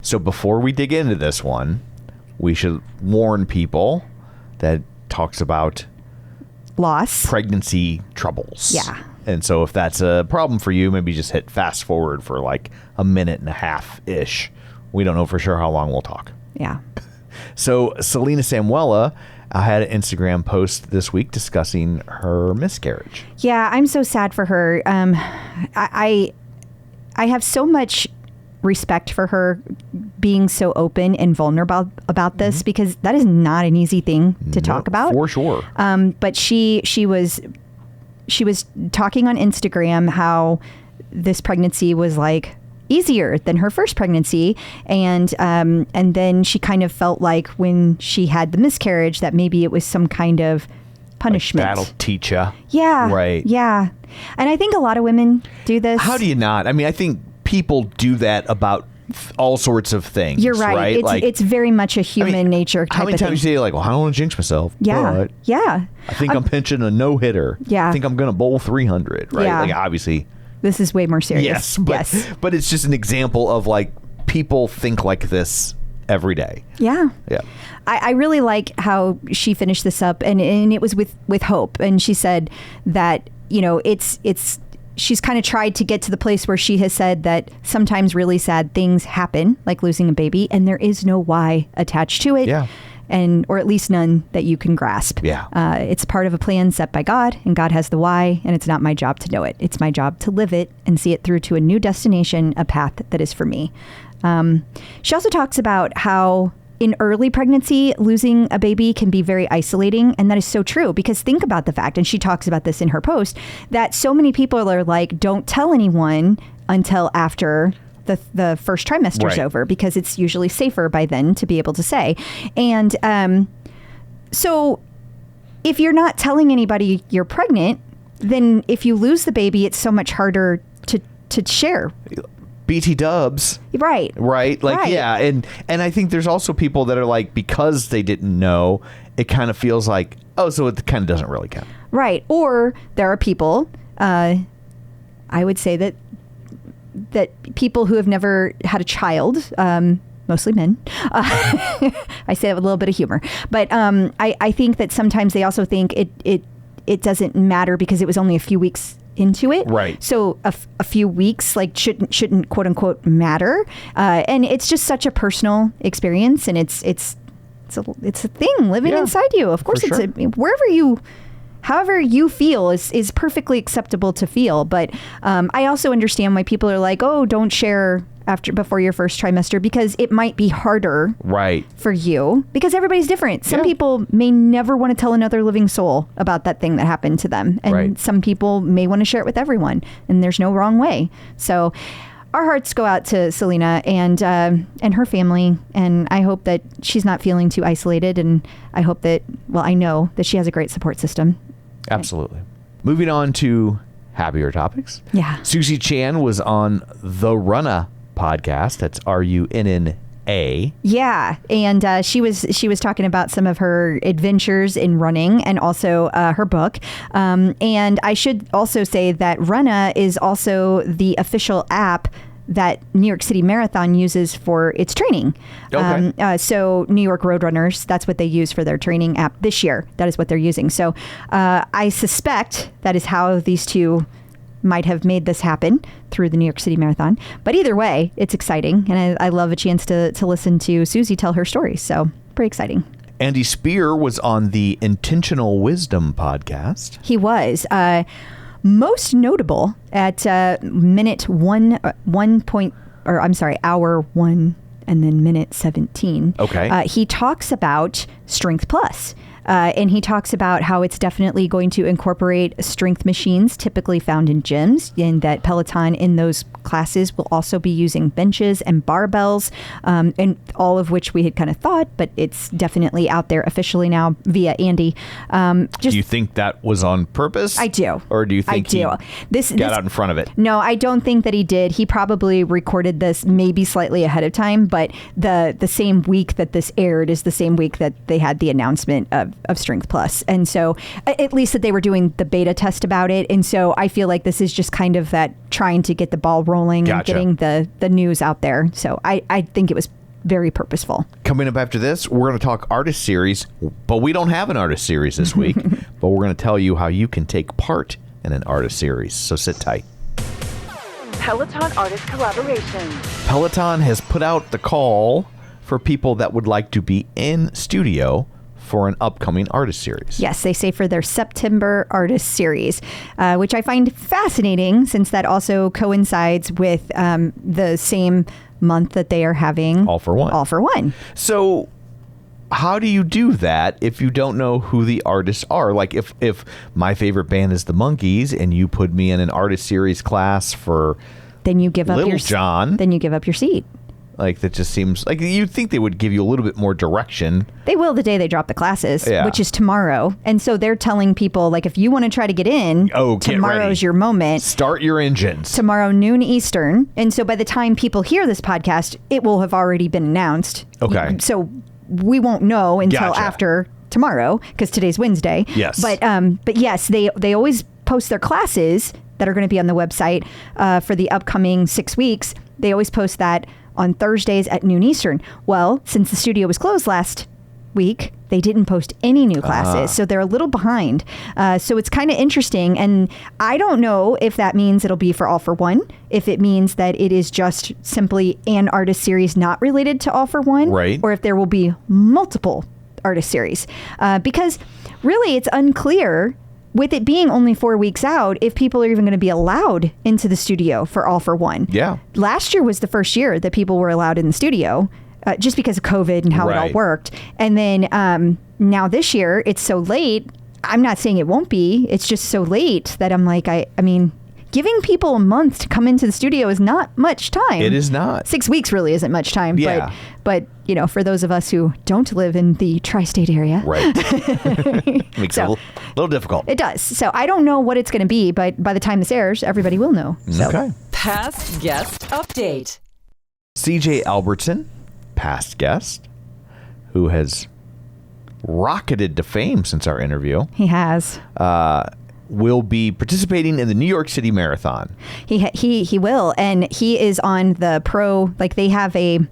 Speaker 3: So before we dig into this one, we should warn people that talks about
Speaker 2: loss,
Speaker 3: pregnancy troubles.
Speaker 2: Yeah.
Speaker 3: And so if that's a problem for you, maybe just hit fast forward for like a minute and a half ish. We don't know for sure how long we'll talk.
Speaker 2: Yeah.
Speaker 3: So Selena Samuela had an Instagram post this week discussing her miscarriage.
Speaker 2: Yeah, I'm so sad for her. I have so much respect for her being so open and vulnerable about this, because that is not an easy thing to talk about.
Speaker 3: For sure.
Speaker 2: But she was talking on Instagram how this pregnancy was like easier than her first pregnancy, and then she kind of felt like when she had the miscarriage that maybe it was some kind of punishment.
Speaker 3: Like that'll teach ya.
Speaker 2: Yeah.
Speaker 3: Right.
Speaker 2: Yeah. And I think a lot of women do this.
Speaker 3: How do you not? I mean, I think people do that about all sorts of things.
Speaker 2: You're right. It's very much a human nature type of thing.
Speaker 3: How many times you say like, well, I don't want to jinx myself.
Speaker 2: Yeah.
Speaker 3: But
Speaker 2: yeah.
Speaker 3: I think I'm pinching a no-hitter.
Speaker 2: Yeah.
Speaker 3: I think I'm going to bowl 300. Right.
Speaker 2: Yeah.
Speaker 3: Like obviously.
Speaker 2: This is way more serious.
Speaker 3: Yes. But it's just an example of like people think like this every day.
Speaker 2: Yeah.
Speaker 3: Yeah.
Speaker 2: I really like how she finished this up, and it was with hope. And she said that, you know, she's kind of tried to get to the place where she has said that sometimes really sad things happen, like losing a baby, and there is no why attached to it.
Speaker 3: Yeah.
Speaker 2: Or at least none that you can grasp.
Speaker 3: Yeah.
Speaker 2: It's part of a plan set by God, and God has the why, and it's not my job to know it. It's my job to live it and see it through to a new destination, a path that is for me. She also talks about how in early pregnancy, losing a baby can be very isolating. And that is so true, because think about the fact, and she talks about this in her post, that so many people are like, don't tell anyone until after the first trimester is over, because it's usually safer by then to be able to say. And so if you're not telling anybody you're pregnant, then if you lose the baby, it's so much harder to share.
Speaker 3: BT dubs.
Speaker 2: Right.
Speaker 3: Like,
Speaker 2: right.
Speaker 3: Yeah. And I think there's also people that are like, because they didn't know, it kind of feels like, oh, so it kind of doesn't really count. Right.
Speaker 2: Or there are people, I would say that people who have never had a child, mostly men, I say that with a little bit of humor, but I think that sometimes they also think it doesn't matter because it was only a few weeks into it.
Speaker 3: Right.
Speaker 2: So a few weeks like shouldn't quote unquote matter. And it's just such a personal experience, and it's a thing living inside you. Of course, it's however you feel is perfectly acceptable to feel. But I also understand why people are like, oh, don't share before your first trimester, because it might be harder
Speaker 3: Right.
Speaker 2: for you, because everybody's different. Some
Speaker 3: Yeah.
Speaker 2: people may never want to tell another living soul about that thing that happened to them. And
Speaker 3: Right.
Speaker 2: some people may want to share it with everyone, and there's no wrong way. So our hearts go out to Selena and her family. And I hope that she's not feeling too isolated. And I hope that, well, I know that she has a great support system.
Speaker 3: Absolutely. Moving on to happier topics.
Speaker 2: Yeah.
Speaker 3: Susie Chan was on the Runna podcast. That's RUNNA.
Speaker 2: Yeah, and she was talking about some of her adventures in running and also her book. And I should also say that Runna is also the official app that New York City Marathon uses for its training.
Speaker 3: Okay.
Speaker 2: So New York Roadrunners, that's what they use for their training app this year. That is what they're using. So I suspect that is how these two might have made this happen through the New York City Marathon. But either way, it's exciting. And I love a chance to listen to Susie tell her story. So pretty exciting.
Speaker 3: Andy Speer was on the Intentional Wisdom podcast.
Speaker 2: He was. Most notable at hour 1 and then minute 17.
Speaker 3: Okay.
Speaker 2: He talks about Strength Plus. And he talks about how it's definitely going to incorporate strength machines typically found in gyms, and that Peloton in those classes will also be using benches and barbells, and all of which we had kind of thought, but it's definitely out there officially now via Andy.
Speaker 3: Do you think that was on purpose?
Speaker 2: I do.
Speaker 3: Or do you think he
Speaker 2: This
Speaker 3: got out in front of it?
Speaker 2: No, I don't think that he did. He probably recorded this maybe slightly ahead of time, but the same week that this aired is the same week that they had the announcement of Strength Plus. And so at least that they were doing the beta test about it. And so I feel like this is just kind of that trying to get the ball rolling
Speaker 3: Gotcha.
Speaker 2: and getting the news out there. So I think it was very purposeful.
Speaker 3: Coming up after this, we're going to talk artist series, but we don't have an artist series this week. But we're going to tell you how you can take part in an artist series. So sit tight.
Speaker 4: Peloton artist collaboration.
Speaker 3: Peloton has put out the call for people that would like to be in studio for an upcoming artist series.
Speaker 2: Yes, they say for their September artist series, which I find fascinating since that also coincides with the same month that they are having
Speaker 3: All for One.
Speaker 2: All for One.
Speaker 3: So how do you do that if you don't know who the artists are? Like if my favorite band is the Monkees and you put me in an artist series class for
Speaker 2: Then you give up
Speaker 3: Little
Speaker 2: your
Speaker 3: John.
Speaker 2: Then you give up your seat.
Speaker 3: Like that just seems like you'd think they would give you a little bit more direction.
Speaker 2: They will the day they drop the classes,
Speaker 3: Yeah.
Speaker 2: which is tomorrow. And so they're telling people, like, if you want to try to get in,
Speaker 3: Oh, get
Speaker 2: tomorrow's
Speaker 3: ready.
Speaker 2: your moment.
Speaker 3: Start your engines.
Speaker 2: Tomorrow, noon Eastern. And so by the time people hear this podcast, it will have already been announced.
Speaker 3: Okay.
Speaker 2: So we won't know until
Speaker 3: Gotcha.
Speaker 2: after tomorrow, because today's Wednesday.
Speaker 3: Yes.
Speaker 2: But yes, they always post their classes that are going to be on the website for the upcoming 6 weeks. They always post that on Thursdays at noon Eastern. Well, since the studio was closed last week, they didn't post any new classes. So they're a little behind. So it's kind of interesting. And I don't know if that means it'll be for All for One, if it means that it is just simply an artist series not related to All for One,
Speaker 3: Right.
Speaker 2: or if there will be multiple artist series. Because really it's unclear, with it being only 4 weeks out, if people are even going to be allowed into the studio for All for One.
Speaker 3: Yeah.
Speaker 2: Last year was the first year that people were allowed in the studio, just because of COVID and how it all
Speaker 3: Right.
Speaker 2: worked. And then now this year, it's so late. I'm not saying it won't be. It's just so late that I'm like, I mean, giving people a month to come into the studio is not much time.
Speaker 3: It is not.
Speaker 2: 6 weeks really isn't much time.
Speaker 3: Yeah.
Speaker 2: But you know, for those of us who don't live in the tri-state area,
Speaker 3: Right. Makes it
Speaker 2: So-
Speaker 3: a little difficult.
Speaker 2: it does. So I don't know what it's going to be, but by the time this airs, everybody will know. So.
Speaker 3: Okay.
Speaker 4: Past guest update.
Speaker 3: CJ Albertson, past guest, who has rocketed to fame since our interview,
Speaker 2: He has.
Speaker 3: will be participating in the New York City Marathon.
Speaker 2: He will, and he is on the pro. Like they have an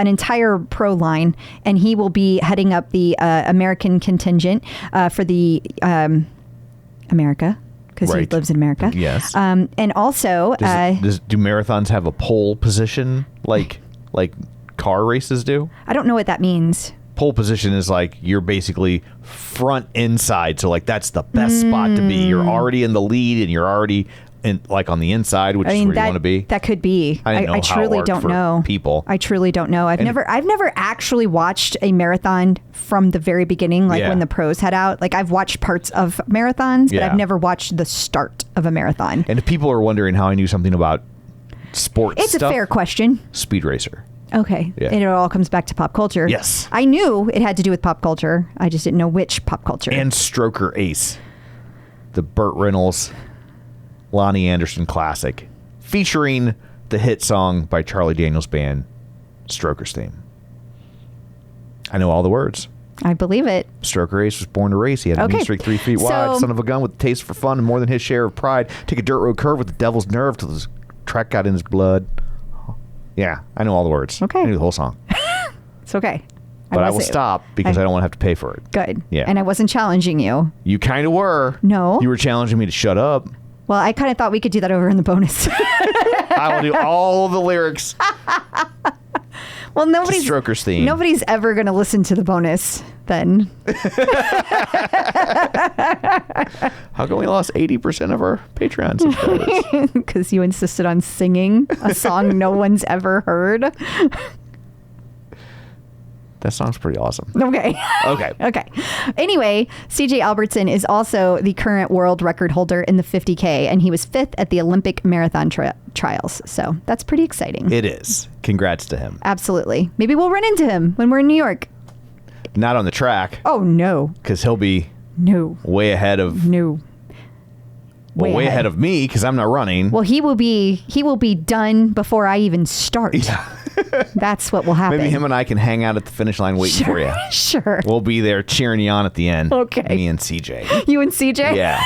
Speaker 2: entire pro line, and he will be heading up the American contingent for the America, because he
Speaker 3: Right.
Speaker 2: lives in America.
Speaker 3: Yes.
Speaker 2: And also,
Speaker 3: Do marathons have a pole position like car races do?
Speaker 2: I don't know what that means.
Speaker 3: Pole position is like you're basically front inside, so like that's the best spot to be. You're already in the lead and you're already like on the inside, which is where you want to be.
Speaker 2: That could be. I truly don't know.
Speaker 3: People.
Speaker 2: I truly don't know. I've never actually watched a marathon from the very beginning, like when the pros head out. Like I've watched parts of marathons, but I've never watched the start of a marathon.
Speaker 3: And if people are wondering how I knew something about sports
Speaker 2: It's
Speaker 3: stuff,
Speaker 2: a fair question.
Speaker 3: Speed Racer.
Speaker 2: Okay.
Speaker 3: Yeah.
Speaker 2: And it all comes back to pop culture.
Speaker 3: Yes.
Speaker 2: I knew it had to do with pop culture. I just didn't know which pop culture.
Speaker 3: And Stroker Ace. The Burt Reynolds, Lonnie Anderson classic. Featuring the hit song by Charlie Daniels Band, Stroker's Theme. I know all the words.
Speaker 2: I believe it.
Speaker 3: Stroker Ace was born to race. He had a mean streak 3 feet wide, son of a gun with a taste for fun and more than his share of pride. Take a dirt road curve with the devil's nerve till his track got in his blood. Yeah, I know all the words.
Speaker 2: Okay.
Speaker 3: I knew the whole song.
Speaker 2: It's okay.
Speaker 3: But I will stop because I don't want to have to pay for it.
Speaker 2: Good.
Speaker 3: Yeah.
Speaker 2: And I wasn't challenging you.
Speaker 3: You kind of were.
Speaker 2: No.
Speaker 3: You were challenging me to shut up.
Speaker 2: Well, I kind of thought we could do that over in the bonus.
Speaker 3: I will do all the lyrics.
Speaker 2: Well,
Speaker 3: Stroker's Theme.
Speaker 2: Nobody's ever going to listen to the bonus then.
Speaker 3: How come we lost 80% of our Patreon subscribers?
Speaker 2: Because you insisted on singing a song no one's ever heard.
Speaker 3: That song's pretty awesome.
Speaker 2: Okay.
Speaker 3: Okay.
Speaker 2: Anyway, CJ Albertson is also the current world record holder in the 50K, and he was 5th at the Olympic marathon trials. So that's pretty exciting.
Speaker 3: It is. Congrats to him.
Speaker 2: Absolutely. Maybe we'll run into him when we're in New York.
Speaker 3: Not on the track.
Speaker 2: Oh, no.
Speaker 3: Because he'll be way ahead of...
Speaker 2: No.
Speaker 3: Way ahead of me because I'm not running.
Speaker 2: Well, he will be done before I even start. Yeah. That's what will happen.
Speaker 3: Maybe him and I can hang out at the finish line waiting for you.
Speaker 2: Sure.
Speaker 3: We'll be there cheering you on at the end.
Speaker 2: Okay.
Speaker 3: Me and CJ.
Speaker 2: You and CJ?
Speaker 3: Yeah.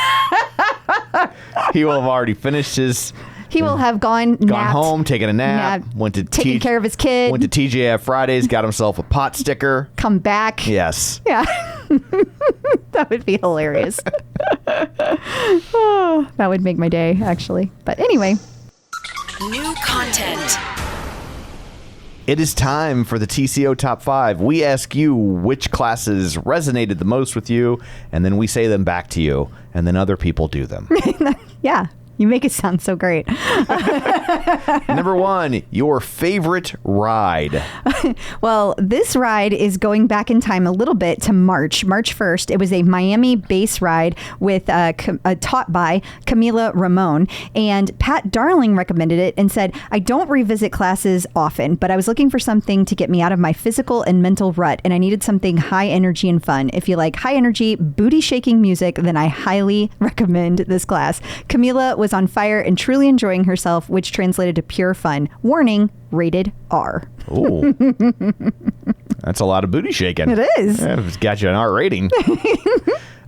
Speaker 3: He will have already finished his...
Speaker 2: He will have gone
Speaker 3: home, taken a nap, went to
Speaker 2: taking care of his kid.
Speaker 3: Went to TGF Fridays, got himself a pot sticker.
Speaker 2: Come back.
Speaker 3: Yes.
Speaker 2: Yeah. That would be hilarious. Oh, that would make my day, actually. But anyway.
Speaker 4: New content.
Speaker 3: It is time for the TCO Top 5. We ask you which classes resonated the most with you, and then we say them back to you, and then other people do them.
Speaker 2: Yeah. You make it sound so great.
Speaker 3: Number 1, your favorite ride.
Speaker 2: Well, this ride is going back in time a little bit to March 1st. It was a Miami base ride with taught by Camila Ramon. And Pat Darling recommended it and said, I don't revisit classes often, but I was looking for something to get me out of my physical and mental rut, and I needed something high energy and fun. If you like high energy, booty shaking music, then I highly recommend this class. Camila was on fire and truly enjoying herself, which translated to pure fun. Warning, rated R.
Speaker 3: Ooh. That's a lot of booty shaking.
Speaker 2: It is.
Speaker 3: Yeah, it's got you an R rating.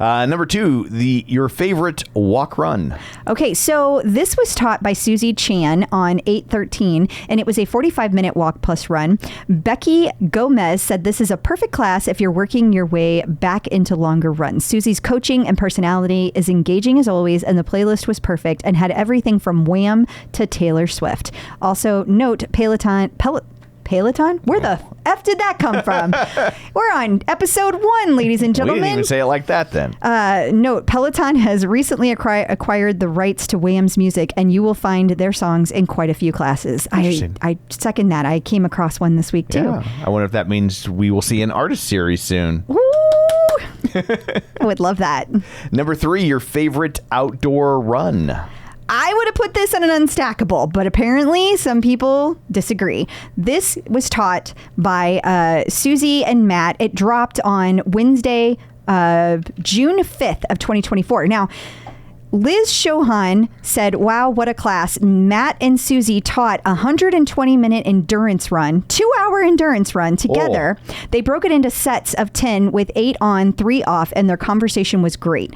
Speaker 3: Number 2, your favorite walk run.
Speaker 2: Okay, so this was taught by Susie Chan on 8/13, and it was a 45-minute walk plus run. Becky Gomez said this is a perfect class if you're working your way back into longer runs. Susie's coaching and personality is engaging as always, and the playlist was perfect and had everything from Wham to Taylor Swift. Also, note Peloton? Where the F did that come from? We're on episode 1, ladies and gentlemen.
Speaker 3: We didn't even say it like that then.
Speaker 2: Note, Peloton has recently acquired the rights to Wham's music, and you will find their songs in quite a few classes. I second that. I came across one this week, too.
Speaker 3: Yeah. I wonder if that means we will see an artist series soon.
Speaker 2: Ooh. I would love that.
Speaker 3: Number 3, your favorite outdoor run.
Speaker 2: I would have put this on an unstackable, but apparently some people disagree. This was taught by Susie and Matt. It dropped on Wednesday, June 5th of 2024. Now, Liz Shohan said, wow, what a class. Matt and Susie taught a 120-minute endurance run, 2-hour endurance run together. Oh. They broke it into sets of 10 with 8 on, 3 off, and their conversation was great.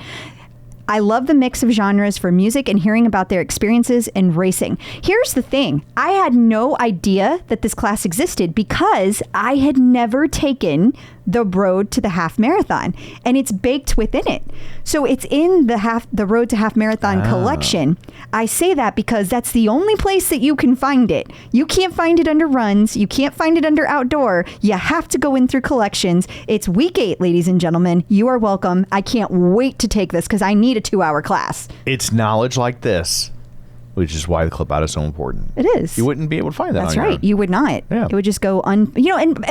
Speaker 2: I love the mix of genres for music and hearing about their experiences in racing. Here's the thing. I had no idea that this class existed because I had never taken the road to the half marathon, and it's baked within it. So it's in the road to half marathon collection. I say that because that's the only place that you can find it. You can't find it under runs. You can't find it under outdoor. You have to go in through collections. It's week 8, ladies and gentlemen. You are welcome. I can't wait to take this because I need a 2-hour class.
Speaker 3: It's knowledge like this which is why the clip out is so important.
Speaker 2: It is.
Speaker 3: You wouldn't be able to find that.
Speaker 2: That's
Speaker 3: on your
Speaker 2: right.
Speaker 3: own.
Speaker 2: You would not.
Speaker 3: Yeah.
Speaker 2: It would just go and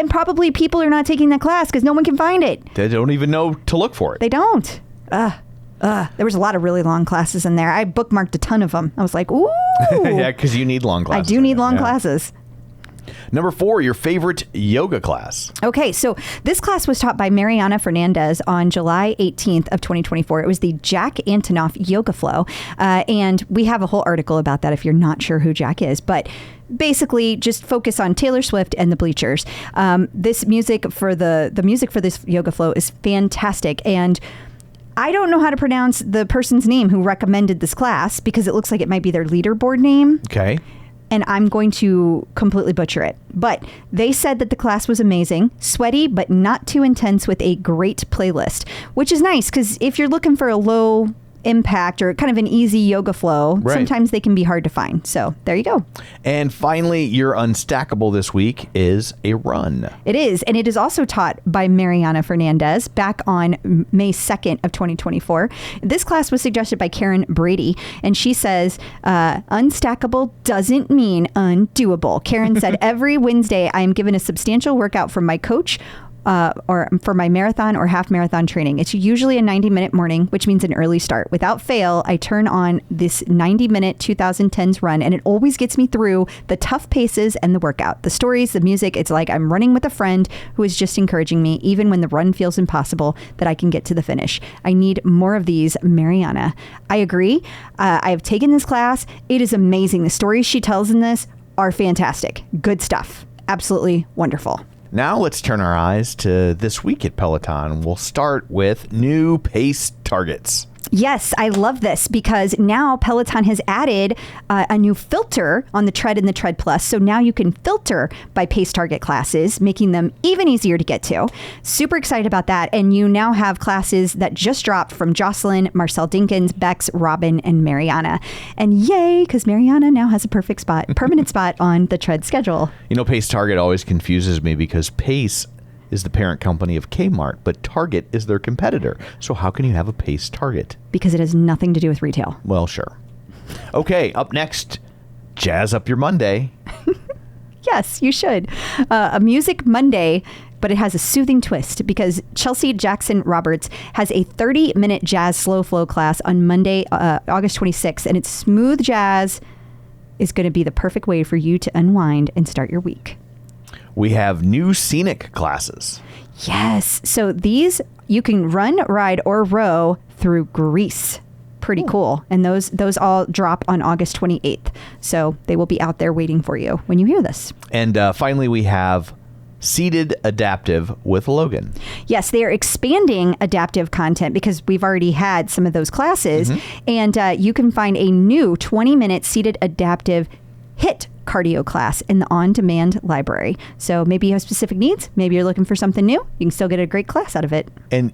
Speaker 2: probably people are not taking that class because no one can find it.
Speaker 3: They don't even know to look for it.
Speaker 2: They don't. There was a lot of really long classes in there. I bookmarked a ton of them. I was like, ooh.
Speaker 3: Yeah, because you need long classes.
Speaker 2: I do need
Speaker 3: right
Speaker 2: long
Speaker 3: now. Yeah.
Speaker 2: classes.
Speaker 3: Number 4, your favorite yoga class.
Speaker 2: Okay, so this class was taught by Mariana Fernandez on July 18th of 2024. It was the Jack Antonoff Yoga Flow, and we have a whole article about that if you're not sure who Jack is, but basically just focus on Taylor Swift and the Bleachers. This music for the music for this yoga flow is fantastic, and I don't know how to pronounce the person's name who recommended this class because it looks like it might be their leaderboard name.
Speaker 3: Okay.
Speaker 2: And I'm going to completely butcher it. But they said that the class was amazing, sweaty, but not too intense with a great playlist, which is nice because if you're looking for a low impact or kind of an easy yoga flow,
Speaker 3: Right.
Speaker 2: sometimes they can be hard to find. So there you go.
Speaker 3: And finally, your unstackable this week is a run.
Speaker 2: It is. And it is also taught by Mariana Fernandez back on May 2nd of 2024. This class was suggested by Karen Brady. And she says, unstackable doesn't mean undoable. Karen said, every Wednesday, I am given a substantial workout from my coach or for my marathon or half marathon training. It's usually a 90-minute morning, which means an early start. Without fail, I turn on this 90-minute 2010s run, and it always gets me through the tough paces and the workout. The stories, the music, it's like I'm running with a friend who is just encouraging me, even when the run feels impossible, that I can get to the finish. I need more of these, Mariana. I agree. I have taken this class. It is amazing. The stories she tells in this are fantastic. Good stuff. Absolutely wonderful.
Speaker 3: Now let's turn our eyes to this week at Peloton. We'll start with new pace targets.
Speaker 2: Yes, I love this because now Peloton has added a new filter on the Tread and the Tread Plus. So now you can filter by pace target classes, making them even easier to get to. Super excited about that. And you now have classes that just dropped from Jocelyn, Marcel Dinkins, Becs, Robin, and Mariana. And yay, because Mariana now has a permanent spot on the Tread schedule.
Speaker 3: You know, Pace Target always confuses me because Pace is the parent company of Kmart, but Target is their competitor. So how can you have a Pace Target?
Speaker 2: Because it has nothing to do with retail.
Speaker 3: Well, sure. Okay, up next, Jazz Up Your Monday.
Speaker 2: Yes, you should. A Music Monday, but it has a soothing twist because Chelsea Jackson Roberts has a 30-minute jazz slow flow class on Monday, August 26th, and it's smooth jazz is going to be the perfect way for you to unwind and start your week.
Speaker 3: We have new scenic classes.
Speaker 2: Yes. So these you can run, ride, or row through Greece. Pretty cool. And those all drop on August 28th. So they will be out there waiting for you when you hear this.
Speaker 3: And finally, we have Seated Adaptive with Logan.
Speaker 2: Yes, they are expanding adaptive content because we've already had some of those classes. And you can find a new 20-minute seated adaptive HIIT cardio class in the on-demand library. So maybe you have specific needs. Maybe you're looking for something new. You can still get a great class out of it.
Speaker 3: An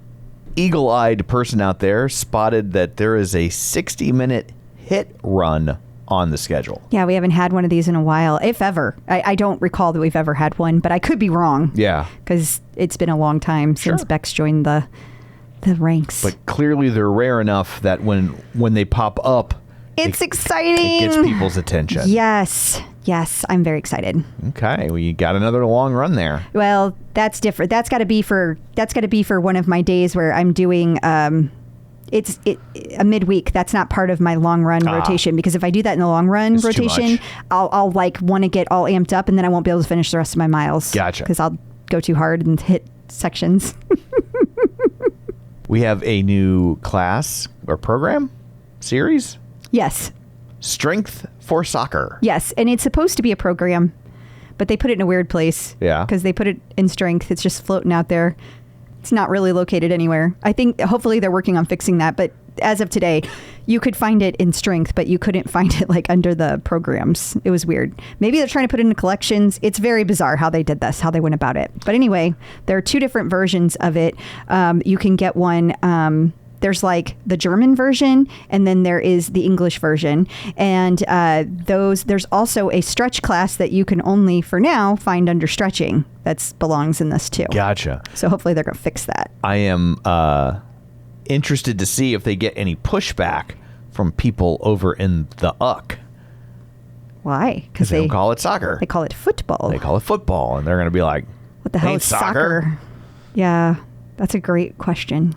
Speaker 3: eagle-eyed person out there spotted that there is a 60-minute HIIT run on the schedule.
Speaker 2: Yeah, we haven't had one of these in a while, if ever. I don't recall that we've ever had one, but I could be wrong.
Speaker 3: Yeah.
Speaker 2: Because it's been a long time since Becs joined the ranks.
Speaker 3: But clearly they're rare enough that when they pop up,
Speaker 2: it's exciting.
Speaker 3: It gets people's attention.
Speaker 2: Yes, I'm very excited.
Speaker 3: Okay, well, you got another long run there.
Speaker 2: Well, that's different. That's got to be for one of my days where I'm doing it's a midweek. That's not part of my long run rotation because if I do that in the long run
Speaker 3: It's too
Speaker 2: rotation,
Speaker 3: much.
Speaker 2: I'll like want to get all amped up and then I won't be able to finish the rest of my miles.
Speaker 3: Gotcha.
Speaker 2: Because I'll go too hard and hit sections.
Speaker 3: We have a new class or program series.
Speaker 2: Yes.
Speaker 3: Strength for Soccer.
Speaker 2: Yes, and it's supposed to be a program, but they put it in a weird place.
Speaker 3: Yeah.
Speaker 2: Because they put it in Strength. It's just floating out there. It's not really located anywhere. I think hopefully they're working on fixing that, but as of today, you could find it in Strength, but you couldn't find it like under the programs. It was weird. Maybe they're trying to put it into collections. It's very bizarre how they did this, how they went about it. But anyway, there are two different versions of it. You can get one. There's like the German version, and then there is the English version. And there's also a stretch class that you can only, for now, find under stretching. That belongs in this too.
Speaker 3: Gotcha.
Speaker 2: So hopefully they're going to fix that.
Speaker 3: I am interested to see if they get any pushback from people over in the UCK
Speaker 2: Why?
Speaker 3: Because they don't call it soccer.
Speaker 2: They call it football.
Speaker 3: They call it football, and they're going to be like,
Speaker 2: what the hell is soccer? Yeah, that's a great question.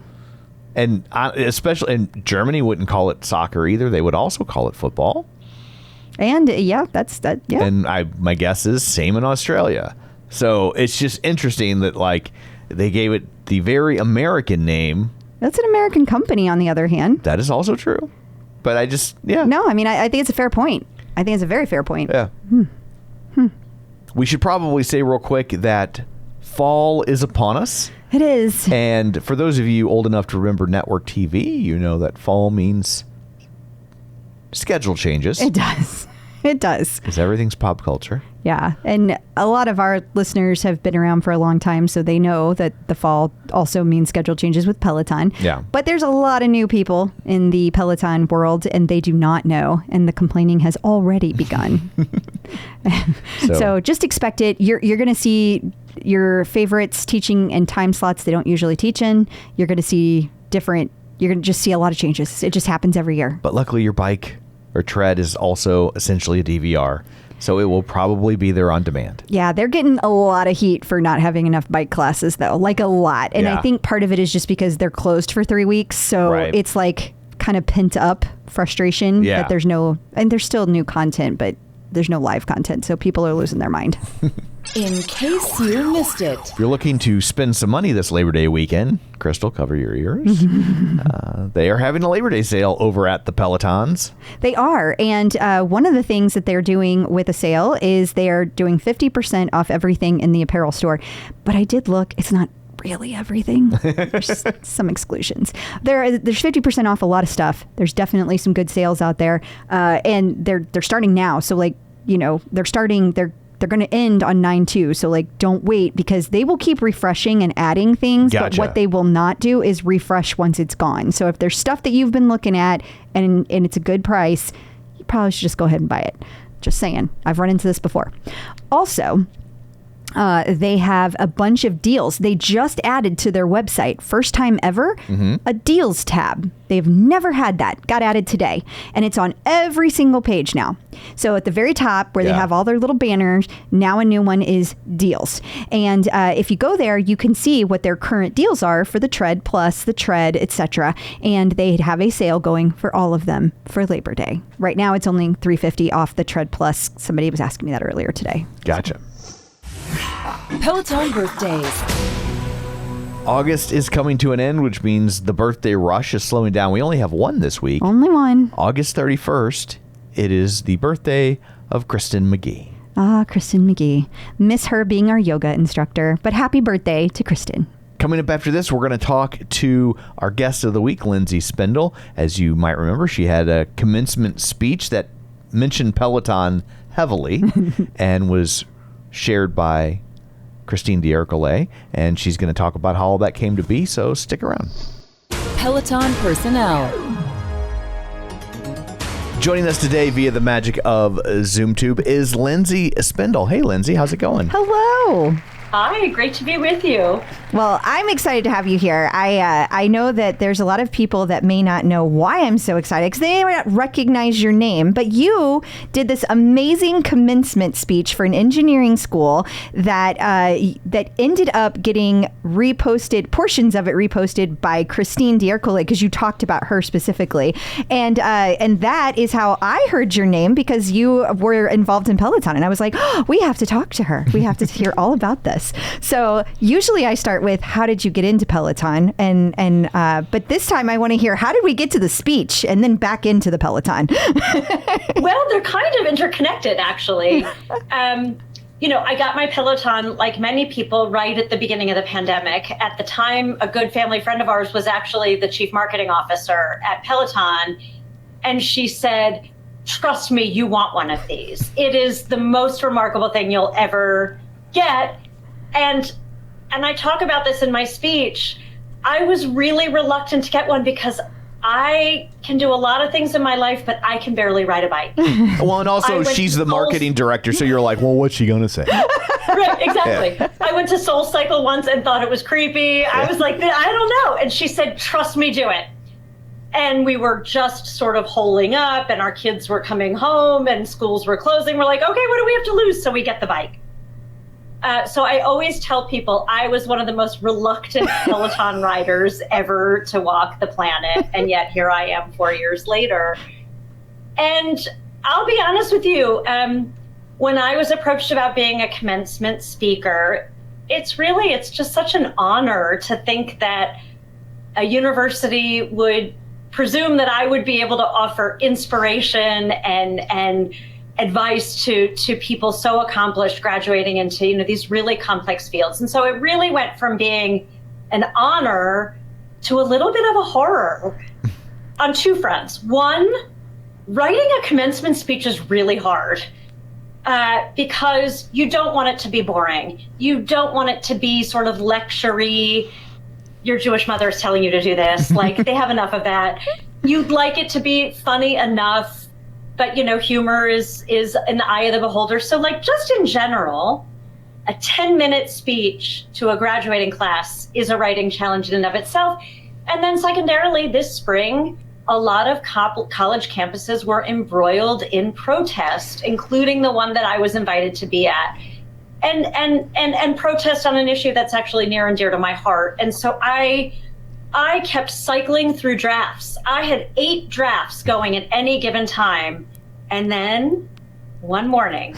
Speaker 3: And especially in Germany wouldn't call it soccer either. They would also call it football.
Speaker 2: And yeah, that's that. Yeah.
Speaker 3: And my guess is same in Australia. So it's just interesting that like they gave it the very American name.
Speaker 2: That's an American company, on the other hand.
Speaker 3: That is also true. But I just,
Speaker 2: No, I mean, I think it's a fair point. I think it's a very fair point.
Speaker 3: Yeah. We should probably say real quick that fall is upon us.
Speaker 2: It is.
Speaker 3: And for those of you old enough to remember network TV, you know that fall means schedule changes.
Speaker 2: It does. It does.
Speaker 3: Because everything's pop culture.
Speaker 2: Yeah. And a lot of our listeners have been around for a long time, so they know that the fall also means schedule changes with Peloton.
Speaker 3: Yeah.
Speaker 2: But there's a lot of new people in the Peloton world, and they do not know. And the complaining has already begun. So just expect it. You're going to see your favorites teaching in time slots they don't usually teach in. You're going to see you're going to just see a lot of changes. It just happens every year.
Speaker 3: But luckily your bike or tread is also essentially a DVR. So it will probably be there on demand.
Speaker 2: Yeah, they're getting a lot of heat for not having enough bike classes, though. Like a lot. And I think part of it is just because they're closed for 3 weeks. So it's like kind of pent up frustration that there's no, and there's still new content, but there's no live content. So people are losing their mind.
Speaker 4: In case you missed it.
Speaker 3: If you're looking to spend some money this Labor Day weekend, Crystal, cover your ears. They are having a Labor Day sale over at the Pelotons.
Speaker 2: They are. And one of the things that they're doing with a sale is they're doing 50% off everything in the apparel store. But I did look, it's not really everything. There's some exclusions. There's 50% off a lot of stuff. There's definitely some good sales out there. And they're starting now. So like, you know, they're going to end on 9/2. So like, don't wait, because they will keep refreshing and adding things.
Speaker 3: Gotcha.
Speaker 2: But what they will not do is refresh once it's gone. So if there's stuff that you've been looking at and it's a good price, you probably should just go ahead and buy it. Just saying. I've run into this before. Also, they have a bunch of deals. They just added to their website, first time ever, a deals tab. They've never had that. Got added today. And it's on every single page now. So at the very top where they have all their little banners, now a new one is deals. And if you go there, you can see what their current deals are for the Tread Plus, the Tread, etc. And they have a sale going for all of them for Labor Day. Right now, it's only $350 off the Tread Plus. Somebody was asking me that earlier today.
Speaker 3: Gotcha.
Speaker 4: Peloton birthdays.
Speaker 3: August is coming to an end, which means the birthday rush is slowing down. We only have one this week.
Speaker 2: Only one.
Speaker 3: August 31st. It is the birthday of Kristen McGee.
Speaker 2: Kristen McGee. Miss her being our yoga instructor, but happy birthday to Kristen.
Speaker 3: Coming up after this, we're going to talk to our guest of the week, Lindsey Spindle. As you might remember, she had a commencement speech that mentioned Peloton heavily and was shared by Christine D'Ercole, and she's going to talk about how all that came to be, so stick around.
Speaker 4: Peloton personnel.
Speaker 3: Joining us today via the magic of ZoomTube is Lindsey Spindle. Hey, Lindsey, how's it going?
Speaker 2: Hello.
Speaker 6: Hi, great to be with you.
Speaker 2: Well, I'm excited to have you here. I know that there's a lot of people that may not know why I'm so excited because they may not recognize your name, but you did this amazing commencement speech for an engineering school that ended up getting reposted, portions of it reposted by Christine D'Ercole, because you talked about her specifically. And that is how I heard your name, because you were involved in Peloton. And I was like, oh, we have to talk to her. We have to hear all about this. So usually I start with, how did you get into Peloton? But this time I want to hear, how did we get to the speech and then back into the Peloton?
Speaker 6: Well, they're kind of interconnected, actually. I got my Peloton, like many people, right at the beginning of the pandemic. At the time, a good family friend of ours was actually the chief marketing officer at Peloton. And she said, trust me, you want one of these. It is the most remarkable thing you'll ever get. And I talk about this in my speech. I was really reluctant to get one because I can do a lot of things in my life, but I can barely ride a bike.
Speaker 3: Well, and also she's the marketing director, so you're like, well, what's she going to say?
Speaker 6: Right, exactly. Yeah. I went to SoulCycle once and thought it was creepy. I was like, I don't know. And she said, trust me, do it. And we were just sort of holing up, and our kids were coming home and schools were closing. We're like, okay, what do we have to lose? So we get the bike. So I always tell people I was one of the most reluctant Peloton riders ever to walk the planet. And yet here I am 4 years later. And I'll be honest with you, when I was approached about being a commencement speaker, it's just such an honor to think that a university would presume that I would be able to offer inspiration and advice to people so accomplished graduating into, these really complex fields. And so it really went from being an honor to a little bit of a horror on two fronts. One, writing a commencement speech is really hard because you don't want it to be boring. You don't want it to be sort of lecture-y. Your Jewish mother is telling you to do this. Like, they have enough of that. You'd like it to be funny enough, but, humor is in the eye of the beholder. So, like, just in general, a 10-minute speech to a graduating class is a writing challenge in and of itself. And then secondarily, this spring, a lot of college campuses were embroiled in protest, including the one that I was invited to be at. And protest on an issue that's actually near and dear to my heart. And so I kept cycling through drafts. I had 8 drafts going at any given time. And then one morning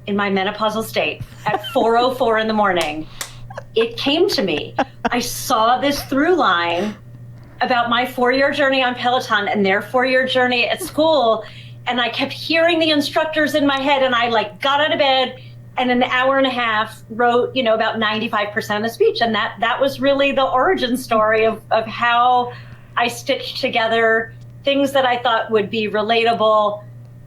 Speaker 6: in my menopausal state at 4:04 in the morning, it came to me. I saw this through line about my 4-year journey on Peloton and their 4-year journey at school. And I kept hearing the instructors in my head, and I got out of bed and an hour and a half wrote, about 95% of the speech. And that was really the origin story of how I stitched together things that I thought would be relatable,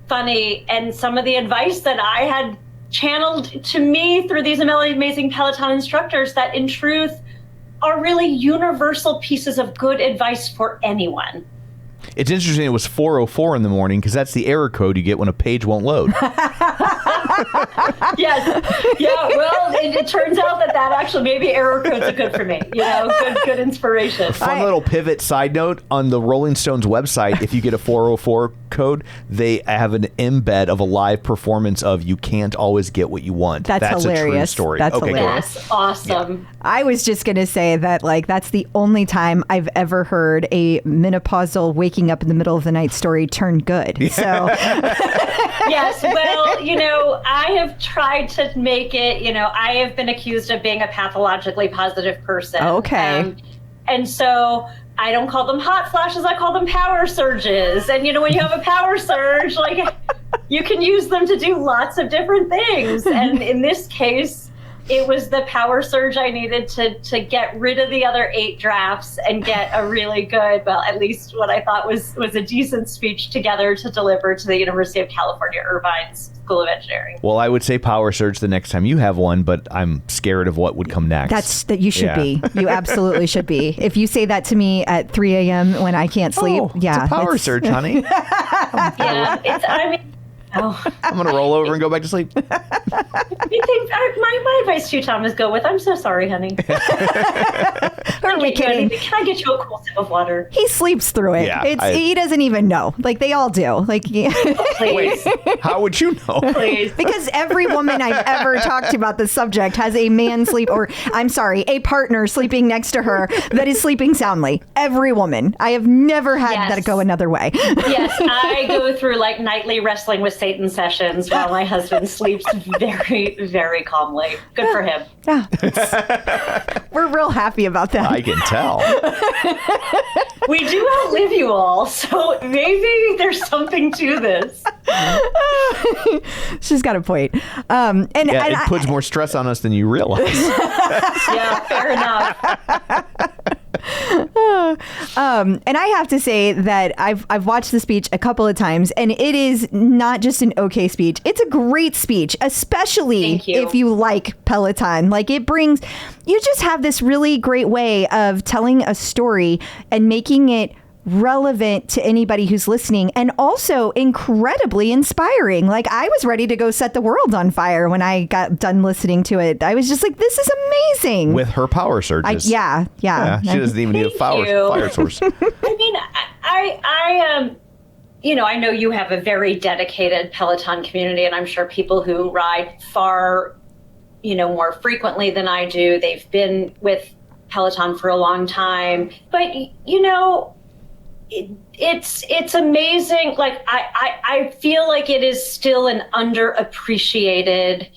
Speaker 6: funny, and some of the advice that I had channeled to me through these amazing Peloton instructors that in truth are really universal pieces of good advice for anyone.
Speaker 3: It's interesting it was 4:04 in the morning because that's the error code you get when a page won't load.
Speaker 6: Yes. Yeah, well, it turns out that actually maybe error codes are good for me. Good inspiration.
Speaker 3: Fun little pivot side note on the Rolling Stones website, if you get a 4:04 code, they have an embed of a live performance of You Can't Always Get What You Want.
Speaker 2: That's hilarious.
Speaker 3: A true story.
Speaker 2: That's
Speaker 3: okay,
Speaker 2: hilarious.
Speaker 6: That's awesome.
Speaker 3: Yeah.
Speaker 2: I was just going to say that, that's the only time I've ever heard a menopausal waking up in the middle of the night story turn good. Yeah. So,
Speaker 6: yes. Well, I have tried to make it, I have been accused of being a pathologically positive person.
Speaker 2: Okay.
Speaker 6: And so I don't call them hot flashes. I call them power surges. And, when you have a power surge, you can use them to do lots of different things. And in this case, it was the power surge I needed to get rid of the other 8 drafts and get a really good, well, at least what I thought was a decent speech together to deliver to the University of California, Irvine's School of Engineering.
Speaker 3: Well, I would say power surge the next time you have one, but I'm scared of what would come next.
Speaker 2: That you should be. You absolutely should be. If you say that to me at 3 a.m. when I can't sleep,
Speaker 3: it's a power surge, honey. I'm going to roll over and go back to sleep.
Speaker 6: My advice to you, Tom, is go with, I'm so sorry, honey.
Speaker 2: Are we kidding?
Speaker 6: Can I get you a cool sip of water?
Speaker 2: He sleeps through it.
Speaker 3: Yeah,
Speaker 2: he doesn't even know. They all do.
Speaker 6: Please.
Speaker 3: Wait, how would you know?
Speaker 6: Please.
Speaker 2: Because every woman I've ever talked to about this subject has a man a partner sleeping next to her that is sleeping soundly. Every woman. I have never had that go another way.
Speaker 6: Yes, I go through nightly wrestling with Satan sessions while my husband sleeps very, very calmly. Good for him.
Speaker 2: Yeah, we're real happy about that.
Speaker 3: I can tell.
Speaker 6: We do outlive you all, so maybe there's something to this.
Speaker 2: She's got a point.
Speaker 3: It puts more stress on us than you realize.
Speaker 6: Yeah, fair enough.
Speaker 2: And I have to say that I've watched the speech a couple of times, and it is not just an okay speech. It's a great speech, especially if you like Peloton. You just have this really great way of telling a story and making it relevant to anybody who's listening, and also incredibly inspiring. Like, I was ready to go set the world on fire when I got done listeting to it. I was just like, this is amazing.
Speaker 3: With her power surges.
Speaker 2: Yeah.
Speaker 3: She doesn't even need a fire source.
Speaker 6: I mean, I I know you have a very dedicated Peloton community, and I'm sure people who ride far, more frequently than I do, they've been with Peloton for a long time. But, it's amazing. Like, I feel like it is still an underappreciated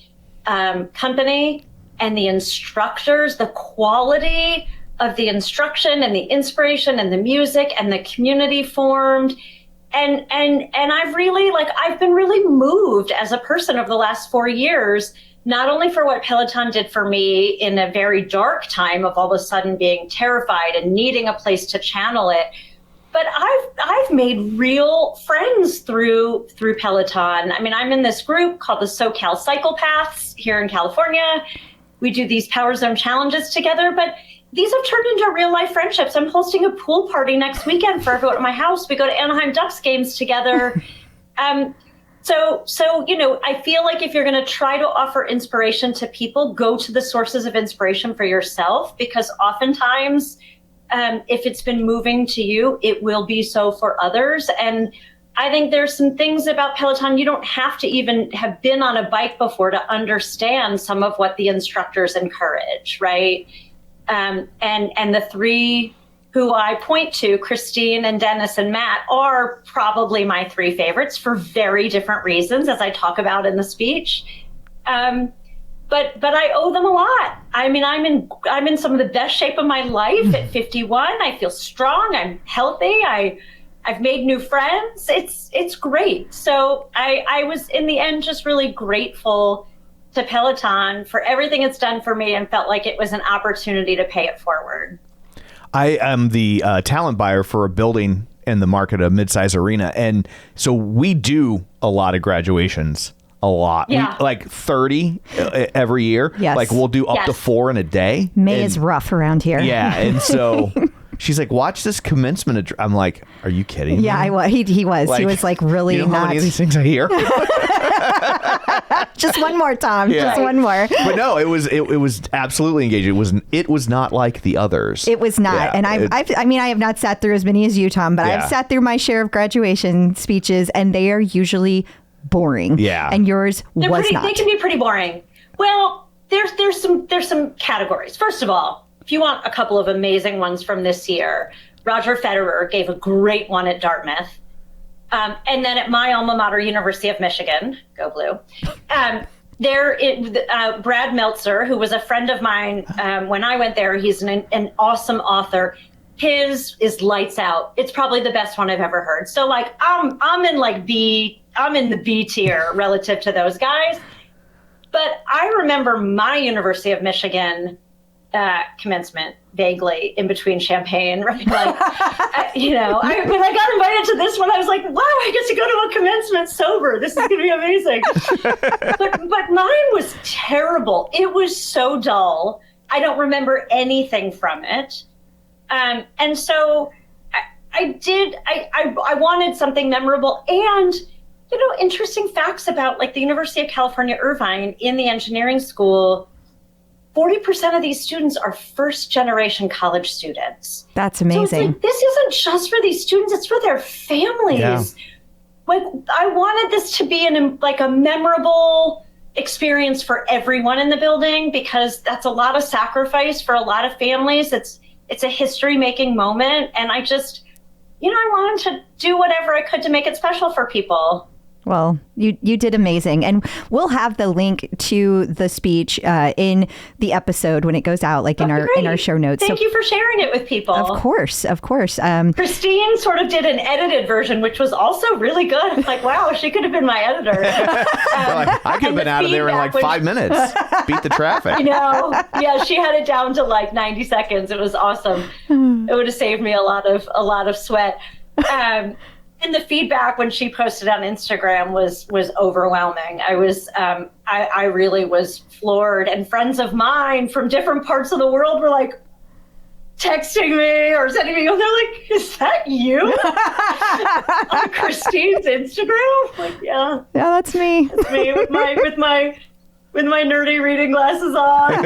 Speaker 6: company, and the instructors, the quality of the instruction and the inspiration and the music and the community formed. And I've really, I've been really moved as a person over the last 4 years, not only for what Peloton did for me in a very dark time of all of a sudden being terrified and needing a place to channel it, but I've made real friends through Peloton. I mean, I'm in this group called the SoCal Psychopaths here in California. We do these Power Zone challenges together, but these have turned into real life friendships. I'm hosting a pool party next weekend for everyone at my house. We go to Anaheim Ducks games together. So I feel like if you're going to try to offer inspiration to people, go to the sources of inspiration for yourself, because oftentimes, if it's been moving to you, it will be so for others. And I think there's some things about Peloton, you don't have to even have been on a bike before to understand some of what the instructors encourage, right? And the three who I point to, Christine and Dennis and Matt, are probably my three favorites for very different reasons, as I talk about in the speech. But I owe them a lot. I mean, I'm in some of the best shape of my life at 51. I feel strong. I'm healthy. I've made new friends. It's great. So I was in the end just really grateful to Peloton for everything it's done for me, and felt like it was an opportunity to pay it forward.
Speaker 3: I am the talent buyer for a building in the market, a mid-size arena. And so we do a lot of graduations, a lot.
Speaker 6: Yeah.
Speaker 3: We, like 30 every year.
Speaker 2: Yes.
Speaker 3: Like we'll do up to 4 in a day.
Speaker 2: May is rough around here.
Speaker 3: Yeah. And so she's like, watch this commencement. I'm like, are you kidding me?
Speaker 2: Yeah, he was. He was like really
Speaker 3: you know how many of these things I hear?
Speaker 2: Just one more, Tom.
Speaker 3: Yeah.
Speaker 2: Just one more.
Speaker 3: But no, it was absolutely engaging. It was not like the others.
Speaker 2: It was not.
Speaker 3: Yeah,
Speaker 2: and I have not sat through as many as you, Tom, but
Speaker 3: Yeah.
Speaker 2: I've sat through my share of graduation speeches, and they are usually boring.
Speaker 3: Yeah.
Speaker 2: And yours was not.
Speaker 6: They can be pretty boring. Well, there's some categories. First of all, if you want a couple of amazing ones from this year, Roger Federer gave a great one at Dartmouth. And then at my alma mater, University of Michigan, go Blue, Brad Meltzer, who was a friend of mine when I went there, he's an awesome author. His is lights out. It's probably the best one I've ever heard. So like I'm in the B tier relative to those guys. But I remember my University of Michigan commencement vaguely in between champagne, right? Like, when I got invited to this one, I was like, wow, I get to go to a commencement sober. This is going to be amazing. but mine was terrible. It was so dull. I don't remember anything from it. And so I wanted something memorable and, interesting facts about like the University of California, Irvine in the engineering school. 40% of these students are first generation college students.
Speaker 2: That's amazing.
Speaker 6: So it's like, this isn't just for these students, it's for their families.
Speaker 3: Yeah.
Speaker 6: Like, I wanted this to be a memorable experience for everyone in the building, because that's a lot of sacrifice for a lot of families. It's a history making moment. And I just, I wanted to do whatever I could to make it special for people.
Speaker 2: Well, you did amazing. And we'll have the link to the speech in the episode when it goes out, like in our show notes.
Speaker 6: Thank you for sharing it with people.
Speaker 2: Of course.
Speaker 6: Christine sort of did an edited version, which was also really good. I'm like, wow, she could have been my editor.
Speaker 3: I could have been out of there in like 5 minutes. Beat the traffic.
Speaker 6: Yeah, she had it down to like 90 seconds. It was awesome. It would have saved me a lot of sweat. And the feedback when she posted on Instagram was overwhelming. I really was floored. And friends of mine from different parts of the world were like, texting me or sending me, and they're like, "Is that you on Christine's Instagram?" Like, yeah,
Speaker 2: that's me.
Speaker 6: It's me with my nerdy reading glasses on.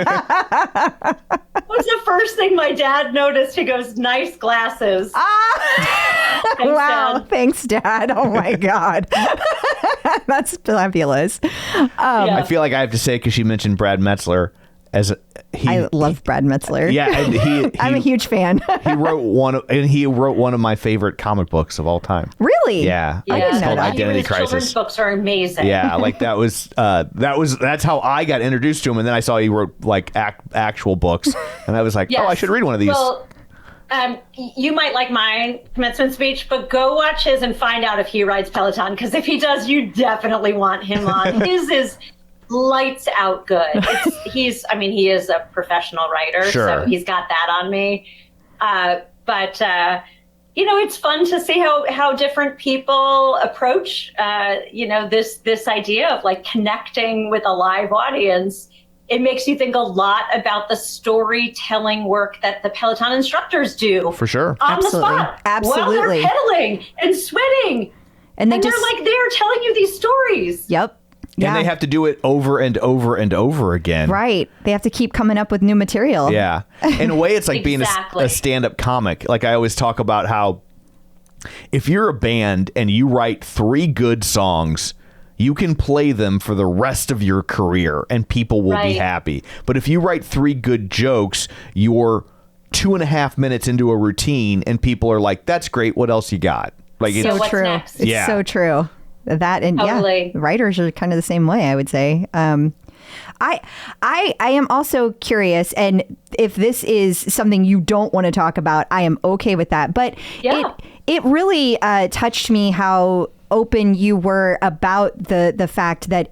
Speaker 6: What was the first thing my dad noticed? He goes, "Nice glasses." Thanks,
Speaker 2: Wow.
Speaker 6: Dad.
Speaker 2: Thanks, Dad. Oh my God. That's fabulous.
Speaker 3: I feel like I have to say, because she mentioned Brad Metzler,
Speaker 2: I love Brad Metzler.
Speaker 3: Yeah, and
Speaker 2: I'm a huge fan.
Speaker 3: he wrote one of my favorite comic books of all time.
Speaker 2: Really?
Speaker 3: Yeah,
Speaker 2: I didn't know
Speaker 3: called
Speaker 2: that.
Speaker 3: Identity
Speaker 6: His children's
Speaker 3: Crisis.
Speaker 6: books are amazing.
Speaker 3: Yeah, like that's how I got introduced to him, and then I saw he wrote like actual books, and I was like,
Speaker 6: Yes.
Speaker 3: oh, I should read one of these.
Speaker 6: Well, you might like my commencement speech, but go watch his and find out if he rides Peloton, because if he does, you definitely want him on. His is lights out good. He is a professional writer,
Speaker 3: Sure.
Speaker 6: so he's got that on me. But it's fun to see how different people approach, this idea of like connecting with a live audience. It makes you think a lot about the storytelling work that the Peloton instructors do.
Speaker 3: For sure.
Speaker 6: On
Speaker 2: Absolutely.
Speaker 6: the spot.
Speaker 2: Absolutely.
Speaker 6: While they're pedaling and sweating.
Speaker 2: And
Speaker 6: they're telling you these stories.
Speaker 2: Yep. Yeah.
Speaker 3: And they have to do it over and over and over again.
Speaker 2: Right. They have to keep coming up with new material.
Speaker 3: Yeah. In a way, it's like being
Speaker 6: Exactly.
Speaker 3: a stand-up comic. Like I always talk about how if you're a band and you write 3 good songs, you can play them for the rest of your career and people will be
Speaker 6: Right.
Speaker 3: happy. But if you write 3 good jokes, you're 2.5 minutes into a routine and people are like, that's great. What else you got? Like,
Speaker 6: So
Speaker 3: it's
Speaker 6: what's
Speaker 2: true.
Speaker 6: next?
Speaker 2: It's
Speaker 3: Yeah.
Speaker 2: so true. That and
Speaker 6: Totally.
Speaker 2: yeah, writers are kind of the same way, I would say. I am also curious, and if this is something you don't want to talk about, I am okay with that. But
Speaker 6: Yeah.
Speaker 2: it really touched me how open you were about the fact that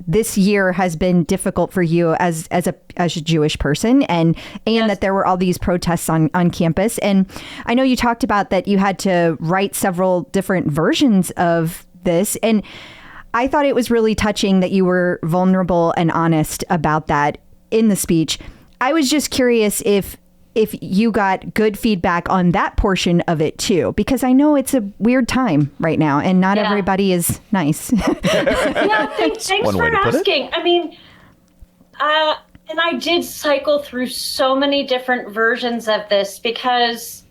Speaker 2: this year has been difficult for you as a Jewish person, and
Speaker 6: Yes.
Speaker 2: that there were all these protests on campus. And I know you talked about that you had to write several different versions of this, and I thought it was really touching that you were vulnerable and honest about that in the speech. I was just curious if you got good feedback on that portion of it too, because I know it's a weird time right now and not
Speaker 6: Yeah.
Speaker 2: everybody is nice.
Speaker 6: Yeah, thanks
Speaker 3: one way
Speaker 6: for
Speaker 3: to put it.
Speaker 6: asking. I mean, and I did cycle through so many different versions of this because,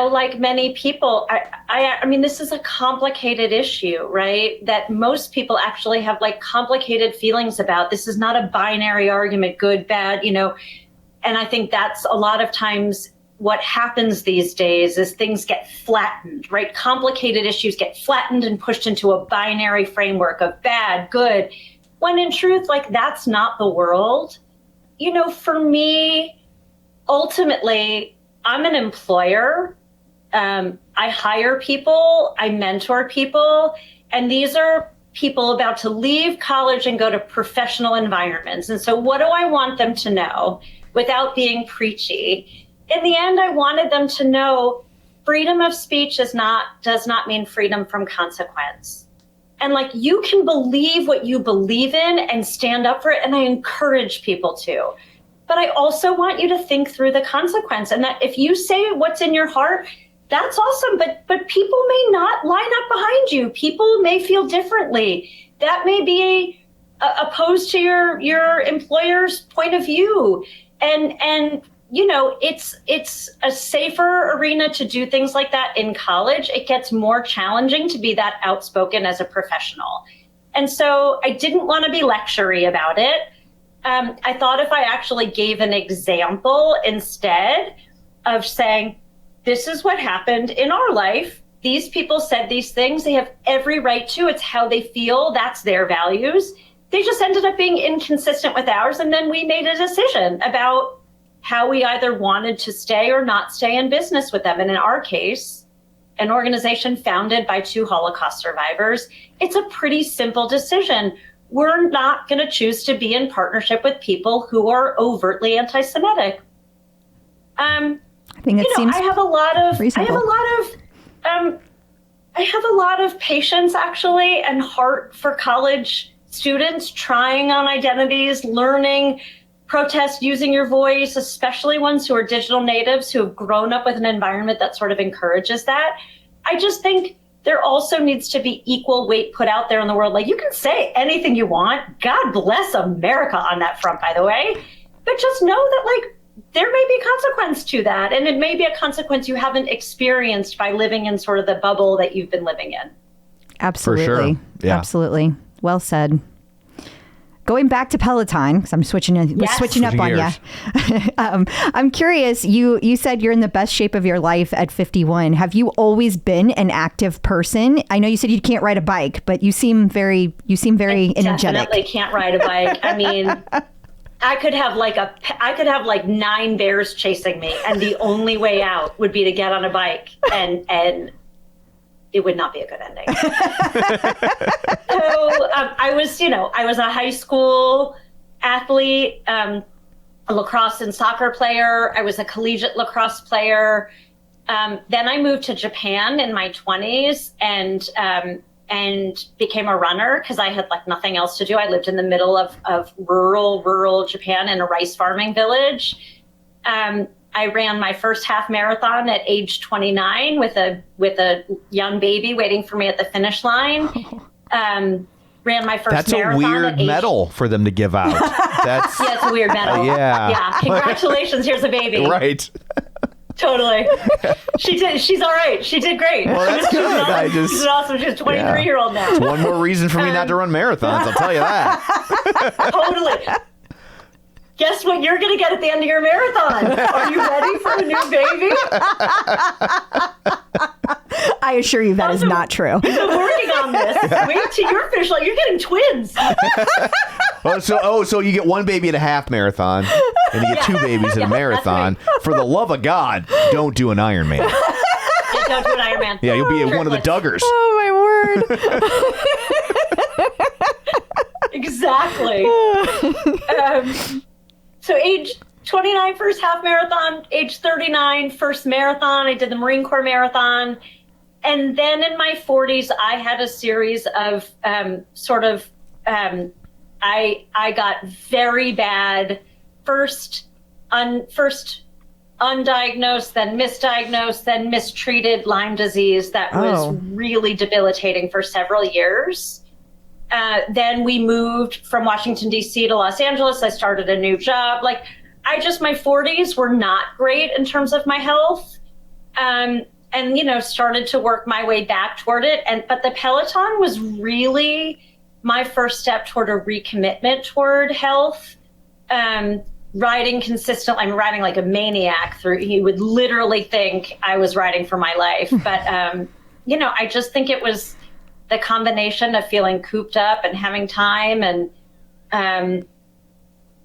Speaker 6: like many people, I mean, this is a complicated issue, right? That most people actually have like complicated feelings about. This is not a binary argument, good, bad, and I think that's a lot of times what happens these days is things get flattened, right? Complicated issues get flattened and pushed into a binary framework of bad, good, when in truth, like that's not the world. For me, ultimately, I'm an employer. I hire people, I mentor people, and these are people about to leave college and go to professional environments. And so what do I want them to know without being preachy? In the end, I wanted them to know freedom of speech does not mean freedom from consequence. And like, you can believe what you believe in and stand up for it. And I encourage people to. But I also want you to think through the consequence, and that if you say what's in your heart, that's awesome. But people may not line up behind you. People may feel differently. That may be opposed to your employer's point of view. And it's a safer arena to do things like that in college. It gets more challenging to be that outspoken as a professional. And so I didn't want to be lectury about it. I thought if I actually gave an example instead of saying, this is what happened in our life. These people said these things. They have every right to. It's how they feel. That's their values. They just ended up being inconsistent with ours. And then we made a decision about how we either wanted to stay or not stay in business with them. And in our case, an organization founded by 2 Holocaust survivors, it's a pretty simple decision. We're not going to choose to be in partnership with people who are overtly anti-Semitic.
Speaker 2: I think it seems
Speaker 6: I have a lot of
Speaker 2: reasonable.
Speaker 6: I have a lot of patience actually and heart for college students trying on identities, learning, protest using your voice, especially ones who are digital natives who have grown up with an environment that sort of encourages that. I just think there also needs to be equal weight put out there in the world. Like, you can say anything you want. God bless America on that front, by the way. But just know that, like, there may be a consequence to that. And it may be a consequence you haven't experienced by living in sort of the bubble that you've been living in.
Speaker 2: Absolutely.
Speaker 3: For sure. Yeah.
Speaker 2: Absolutely. Well said. Going back to Peloton, because I'm switching up on you. I'm curious. You said you're in the best shape of your life at 51. Have you always been an active person? I know you said you can't ride a bike, but you seem very energetic.
Speaker 6: Definitely can't ride a bike. I mean, I could have like 9 bears chasing me, and the only way out would be to get on a bike, and it would not be a good ending. So I was a high school athlete, a lacrosse and soccer player. I was a collegiate lacrosse player. Then I moved to Japan in my 20s and became a runner because I had like nothing else to do. I lived in the middle of rural Japan in a rice farming village. I ran my first half marathon at age 29 with a young baby waiting for me at the finish line. Ran my first marathon.
Speaker 3: That's a weird medal for them to give out. Yeah,
Speaker 6: it's a weird medal. Yeah. Congratulations, here's a baby.
Speaker 3: Right.
Speaker 6: Totally. She did. She's all right. She did great.
Speaker 3: Well, that's good.
Speaker 6: She's awesome. She's a 23-year-old now.
Speaker 3: It's one more reason for me not to run marathons. I'll tell you that.
Speaker 6: Totally. Guess what you're going to get at the end of your marathon? Are you ready for a new baby?
Speaker 2: I assure you that is not true.
Speaker 6: I've been working on this. Wait till your finish line. You're getting twins.
Speaker 3: So you get one baby at a half marathon, and you get 2 babies at a marathon. For the love of God, don't do an Ironman.
Speaker 6: Yeah, don't do an Ironman.
Speaker 3: Yeah, you'll be one of the Duggars.
Speaker 2: Oh, my word.
Speaker 6: Exactly. So age 29, first half marathon, age 39, first marathon. I did the Marine Corps marathon. And then in my 40s, I had a series of I got very bad, first undiagnosed, then misdiagnosed, then mistreated Lyme disease that was really debilitating for several years. Then we moved from Washington, D.C. to Los Angeles. I started a new job. Like, my 40s were not great in terms of my health. And, started to work my way back toward it. But the Peloton was really my first step toward a recommitment toward health. Riding consistently, I'm riding like a maniac through. You would literally think I was riding for my life. But, I just think it was the combination of feeling cooped up and having time. And I'm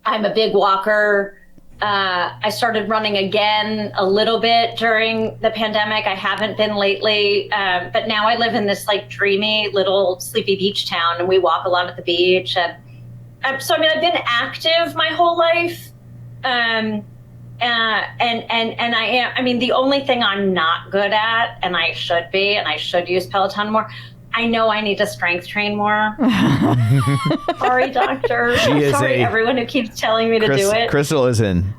Speaker 6: a big walker. I started running again a little bit during the pandemic. I haven't been lately, but now I live in this like dreamy little sleepy beach town, and we walk a lot at the beach. And so, I've been active my whole life. And I am, the only thing I'm not good at, and I should be, and I should use Peloton more, I know I need to strength train more. Sorry, doctor. Sorry, everyone who keeps telling me to do it.
Speaker 3: Crystal is an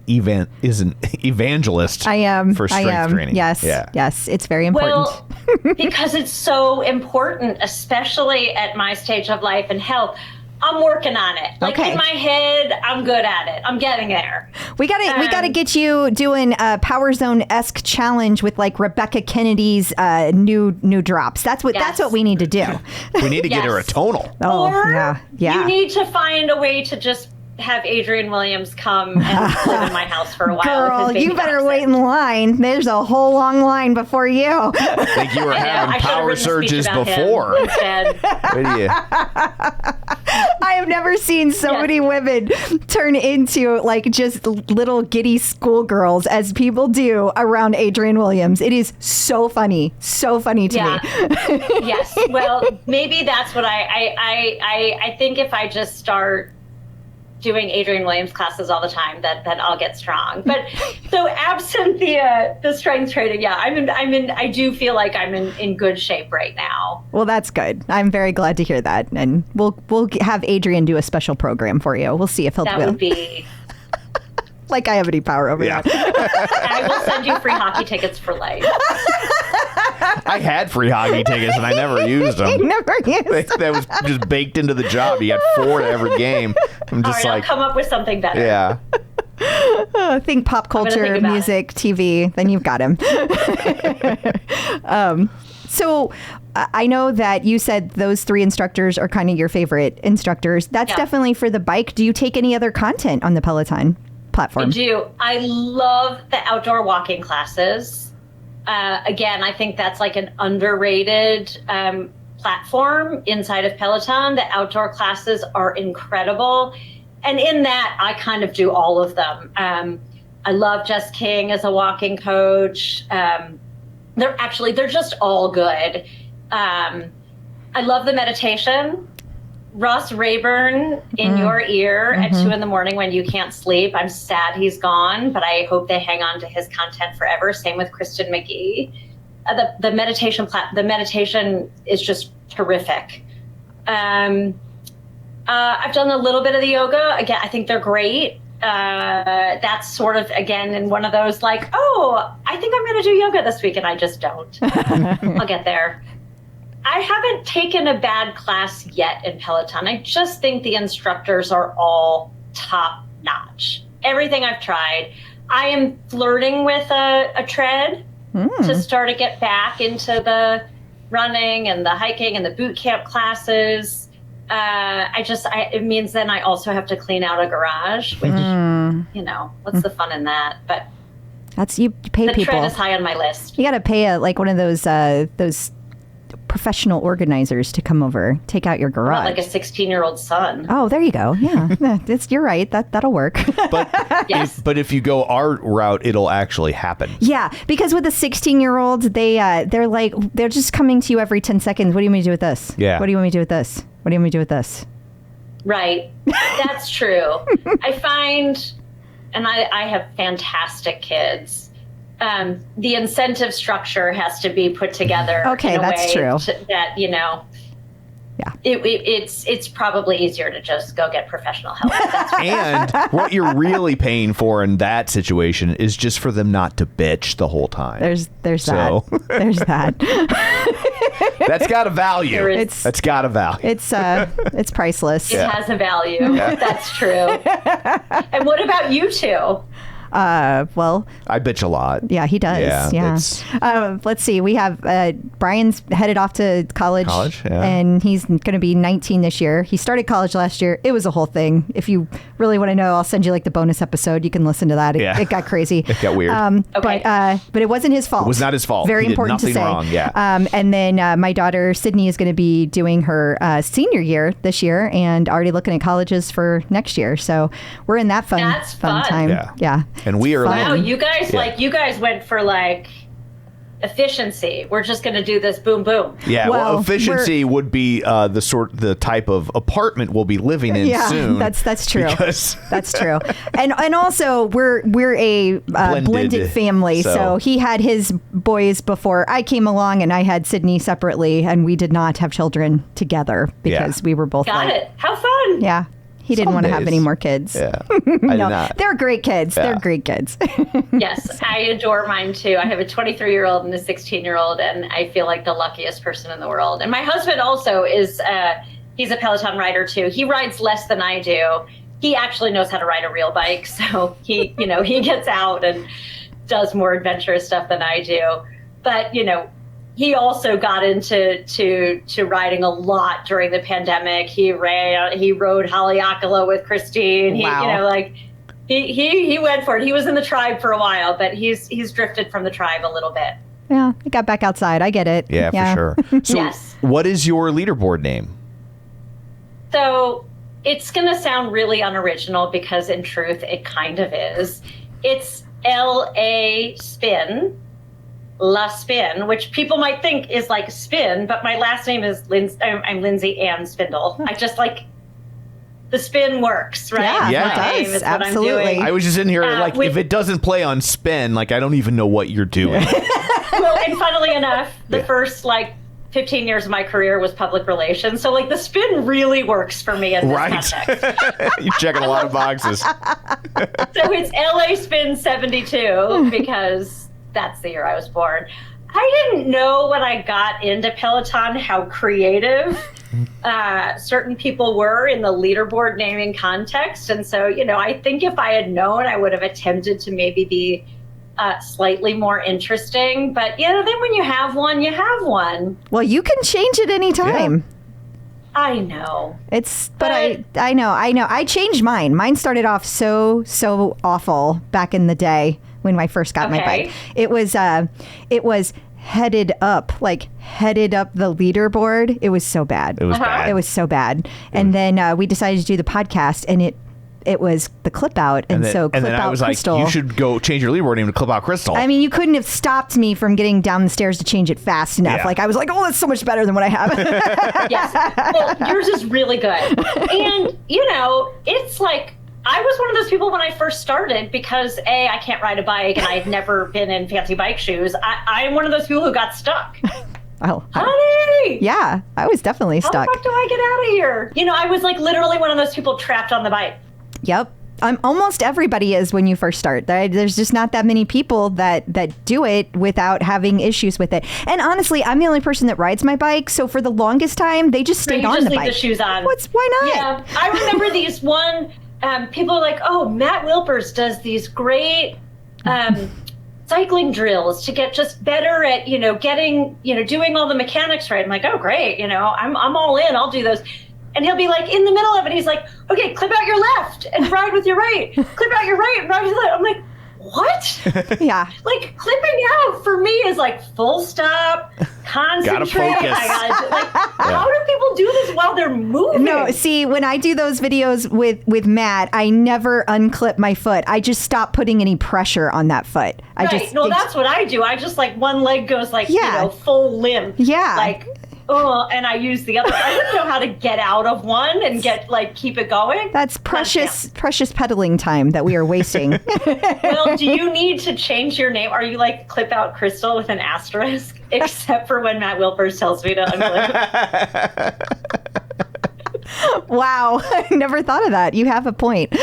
Speaker 3: evangelist.
Speaker 2: I am
Speaker 3: for strength training.
Speaker 2: Yes, yes, it's very important.
Speaker 6: Well, because it's so important, especially at my stage of life and health. I'm working on it. Like, in my head, I'm good at it. I'm getting there.
Speaker 2: We gotta get you doing a Power Zone-esque challenge with like Rebecca Kennedy's new drops. That's what we need to do.
Speaker 3: We need to get her a tonal.
Speaker 6: Or you need to find a way to just have Adrian Williams come and live in my house for a while.
Speaker 2: Girl, you better wait in line. There's a whole long line before you.
Speaker 3: I think you were having power surges before.
Speaker 2: I have never seen so many women turn into like just little giddy schoolgirls as people do around Adrian Williams. It is so funny to me.
Speaker 6: Yes. Well, maybe that's what I think if I just start doing Adrienne Williams classes all the time that I'll get strong. But so absent the strength training, yeah, I do feel like I'm in good shape right now.
Speaker 2: Well, that's good. I'm very glad to hear that. And we'll have Adrian do a special program for you. We'll see if he'll
Speaker 6: That would be...
Speaker 2: like I have any power over
Speaker 3: Yeah.
Speaker 2: that.
Speaker 6: I will send you free hockey tickets for life.
Speaker 3: I had free hockey tickets and I never used them.
Speaker 2: Never used.
Speaker 3: That was just baked into the job. You got 4 to every game. I'm
Speaker 6: All
Speaker 3: just
Speaker 6: right,
Speaker 3: like,
Speaker 6: I'll come up with something better.
Speaker 3: yeah.
Speaker 2: Think pop culture,
Speaker 6: think about
Speaker 2: music, TV, then you've got him. So I know that you said those 3 instructors are kind of your favorite instructors. That's
Speaker 6: Yeah.
Speaker 2: definitely for the bike. Do you take any other content on the Peloton platform?
Speaker 6: I do. I love the outdoor walking classes. Again, I think that's like an underrated platform inside of Peloton. The outdoor classes are incredible. And in that, I kind of do all of them. I love Jess King as a walking coach. They're just all good. I love the meditation. Ross Rayburn in your ear at 2 a.m. when you can't sleep. I'm sad he's gone, but I hope they hang on to his content forever. Same with Kristen McGee. The meditation is just terrific. I've done a little bit of the yoga. Again, I think they're great. That's sort of, again, in one of those like, oh, I think I'm going to do yoga this week, and I just don't. I'll get there. I haven't taken a bad class yet in Peloton. I just think the instructors are all top notch. Everything I've tried. I am flirting with a tread to start to get back into the running and the hiking and the boot camp classes. It means then I also have to clean out a garage, which, what's the fun in that? But
Speaker 2: That's you pay
Speaker 6: the
Speaker 2: people.
Speaker 6: tread is high on my list.
Speaker 2: You got to pay one of those professional organizers to come over, take out your garage.
Speaker 6: Like a 16-year-old son.
Speaker 2: Oh, there you go. Yeah, you're right. That'll work.
Speaker 3: But
Speaker 6: Yes.
Speaker 3: but if you go our route, it'll actually happen.
Speaker 2: Yeah, because with the 16-year-olds, they're just coming to you every 10 seconds. What do you want me to do with this?
Speaker 3: Yeah.
Speaker 2: What do you want me to do with this? What do you want me to do with this?
Speaker 6: Right. That's true. I find, and I have fantastic kids, the incentive structure has to be put together.
Speaker 2: Okay,
Speaker 6: in a
Speaker 2: that's
Speaker 6: way
Speaker 2: true.
Speaker 6: That,
Speaker 2: Yeah.
Speaker 6: it's probably easier to just go get professional help. That's
Speaker 3: And what you're really paying for in that situation is just for them not to bitch the whole time.
Speaker 2: There's
Speaker 3: So-
Speaker 2: that. There's that.
Speaker 3: That's got a value.
Speaker 6: There is.
Speaker 3: That's got a value.
Speaker 2: It's priceless.
Speaker 6: It has a value. That's true. And what about you two?
Speaker 2: Well,
Speaker 3: I bitch a lot.
Speaker 2: yeah, he does.
Speaker 3: Yeah,
Speaker 2: Yeah.
Speaker 3: it's-
Speaker 2: Let's see. We have Brian's headed off to college,
Speaker 3: yeah.
Speaker 2: and he's going to be 19 this year. He started college last year. It was a whole thing. If you really want to know, I'll send you like the bonus episode. You can listen to that.
Speaker 3: Yeah.
Speaker 2: It got crazy.
Speaker 3: It got weird.
Speaker 6: Okay.
Speaker 2: But it wasn't his fault.
Speaker 3: It was not his fault.
Speaker 2: Very
Speaker 3: He did
Speaker 2: important to
Speaker 3: nothing
Speaker 2: say.
Speaker 3: wrong, yeah.
Speaker 2: And then my daughter Sydney is going to be doing her senior year this year, and already looking at colleges for next year. So we're in that fun
Speaker 6: That's fun.
Speaker 2: time.
Speaker 3: Yeah. And we are
Speaker 2: Fun.
Speaker 6: Wow, you guys
Speaker 3: Yeah.
Speaker 6: you guys went for like efficiency. We're just going to do this boom boom.
Speaker 3: Yeah, well,
Speaker 2: Well,
Speaker 3: efficiency would be the type of apartment we'll be living in
Speaker 2: Yeah,
Speaker 3: soon.
Speaker 2: that's true.
Speaker 3: Because
Speaker 2: That's true. And also we're a blended family. So he had his boys before I came along, and I had Sydney separately, and we did not have children together because we were both
Speaker 6: Got
Speaker 2: like,
Speaker 6: it. How fun.
Speaker 2: Yeah. He didn't
Speaker 3: Some
Speaker 2: want to have
Speaker 3: days.
Speaker 2: any more kids.
Speaker 3: yeah, I did
Speaker 2: No,
Speaker 3: not.
Speaker 2: they're great kids.
Speaker 3: Yeah.
Speaker 2: They're great kids.
Speaker 6: Yes, I adore mine too. I have a 23-year-old and a 16-year-old, and I feel like the luckiest person in the world. And my husband also is, he's a Peloton rider too. He rides less than I do. He actually knows how to ride a real bike. So he gets out and does more adventurous stuff than I do. But, he also got into riding a lot during the pandemic. He rode Haleakala with Christine.
Speaker 2: Wow.
Speaker 6: He went for it. He was in the tribe for a while, but he's drifted from the tribe a little bit.
Speaker 2: Yeah, he got back outside. I get it.
Speaker 3: Yeah, for sure. So,
Speaker 6: Yes.
Speaker 3: what is your leaderboard name?
Speaker 6: So it's going to sound really unoriginal because in truth, it kind of is. It's LA Spin. La Spin, which people might think is like spin, but my last name is I'm Lindsey Spindle. I just the spin works, right?
Speaker 2: Yeah,
Speaker 3: Yeah.
Speaker 6: My
Speaker 2: it
Speaker 6: name
Speaker 2: does.
Speaker 6: is what I'm
Speaker 2: Absolutely.
Speaker 6: doing.
Speaker 3: I was just in here like,
Speaker 6: with-
Speaker 3: if it doesn't play on spin, like I don't even know what you're doing.
Speaker 6: Well, and funnily enough, the first 15 years of my career was public relations. So the spin really works for me in this
Speaker 3: Right.
Speaker 6: context.
Speaker 3: You're checking a lot of boxes.
Speaker 6: So it's LA Spin 72 because that's the year I was born. I didn't know when I got into Peloton how creative certain people were in the leaderboard naming context. And so, I think if I had known, I would have attempted to maybe be slightly more interesting. But, then when you have one, you have one.
Speaker 2: Well, you can change it anytime.
Speaker 6: I know.
Speaker 2: But I know. I changed mine. Mine started off so awful back in the day when I first got my
Speaker 6: Okay.
Speaker 2: bike. It was headed up the leaderboard. It was so bad.
Speaker 3: It was bad.
Speaker 2: It was so bad. And then we decided to do the podcast, and it was the clip out, and so clip
Speaker 3: then I
Speaker 2: out
Speaker 3: was
Speaker 2: Crystal.
Speaker 3: like, you should go change your leaderboard name to Clip Out Crystal.
Speaker 2: I mean, you couldn't have stopped me from getting down the stairs to change it fast enough.
Speaker 3: Yeah.
Speaker 2: Like, I was like, oh, that's so much better than what I have.
Speaker 6: Yes. Well, yours is really good. And, it's I was one of those people when I first started because I can't ride a bike and I've never been in fancy bike shoes. I'm one of those people who got stuck.
Speaker 2: Oh,
Speaker 6: Honey!
Speaker 2: yeah, I was definitely
Speaker 6: How
Speaker 2: stuck.
Speaker 6: the fuck do I get out of here? I was literally one of those people trapped on the bike.
Speaker 2: Yep. Almost everybody is when you first start. There's just not that many people that do it without having issues with it. And honestly, I'm the only person that rides my bike. So for the longest time, they just stayed
Speaker 6: you
Speaker 2: on
Speaker 6: just
Speaker 2: the
Speaker 6: leave
Speaker 2: bike.
Speaker 6: the shoes on.
Speaker 2: Why not?
Speaker 6: Yeah. I remember these people are like, oh, Matt Wilpers does these great cycling drills to get just better at, getting, doing all the mechanics right. I'm like, oh, great. I'm all in. I'll do those. And he'll be in the middle of it. He's like, okay, clip out your left and ride with your right. Clip out your right and ride with your left. I'm like, what?
Speaker 2: Yeah.
Speaker 6: Clipping out for me is full stop, concentrate.
Speaker 3: focus.
Speaker 6: How do people do this while they're moving?
Speaker 2: No, see, when I do those videos with Matt, I never unclip my foot. I just stop putting any pressure on that foot.
Speaker 6: Right. That's what I do. I just one leg goes
Speaker 2: Yeah.
Speaker 6: full limp.
Speaker 2: Yeah.
Speaker 6: And I use the other. I didn't know how to get out of one and keep it going.
Speaker 2: That's precious pedaling time that we are wasting.
Speaker 6: Well, do you need to change your name? Are you Clip Out Crystal with an asterisk? Except for when Matt Wilpers tells me to unclip.
Speaker 2: Wow, I never thought of that. You have a point.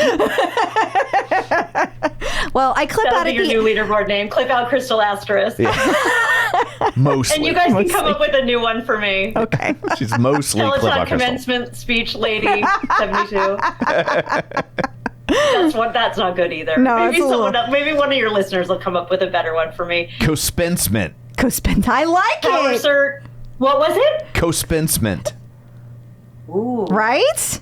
Speaker 2: Well, I clip
Speaker 6: That'll
Speaker 2: out
Speaker 6: be
Speaker 2: at
Speaker 6: your
Speaker 2: the
Speaker 6: new leaderboard name. Clip Out Crystal asterisk.
Speaker 3: Mostly.
Speaker 6: And you guys can come up with a new one for me.
Speaker 2: Okay.
Speaker 3: She's mostly Clip
Speaker 6: Peloton
Speaker 3: Out Crystal.
Speaker 6: commencement speech lady 72. That's not good either.
Speaker 2: No,
Speaker 6: maybe
Speaker 2: it's a little-
Speaker 6: maybe one of your listeners will come up with a better one for me.
Speaker 3: Co-Spencement.
Speaker 2: Co-spin. I like
Speaker 6: Power
Speaker 2: it.
Speaker 6: cert. What was it?
Speaker 3: Co-Spencement.
Speaker 6: Ooh.
Speaker 2: Right?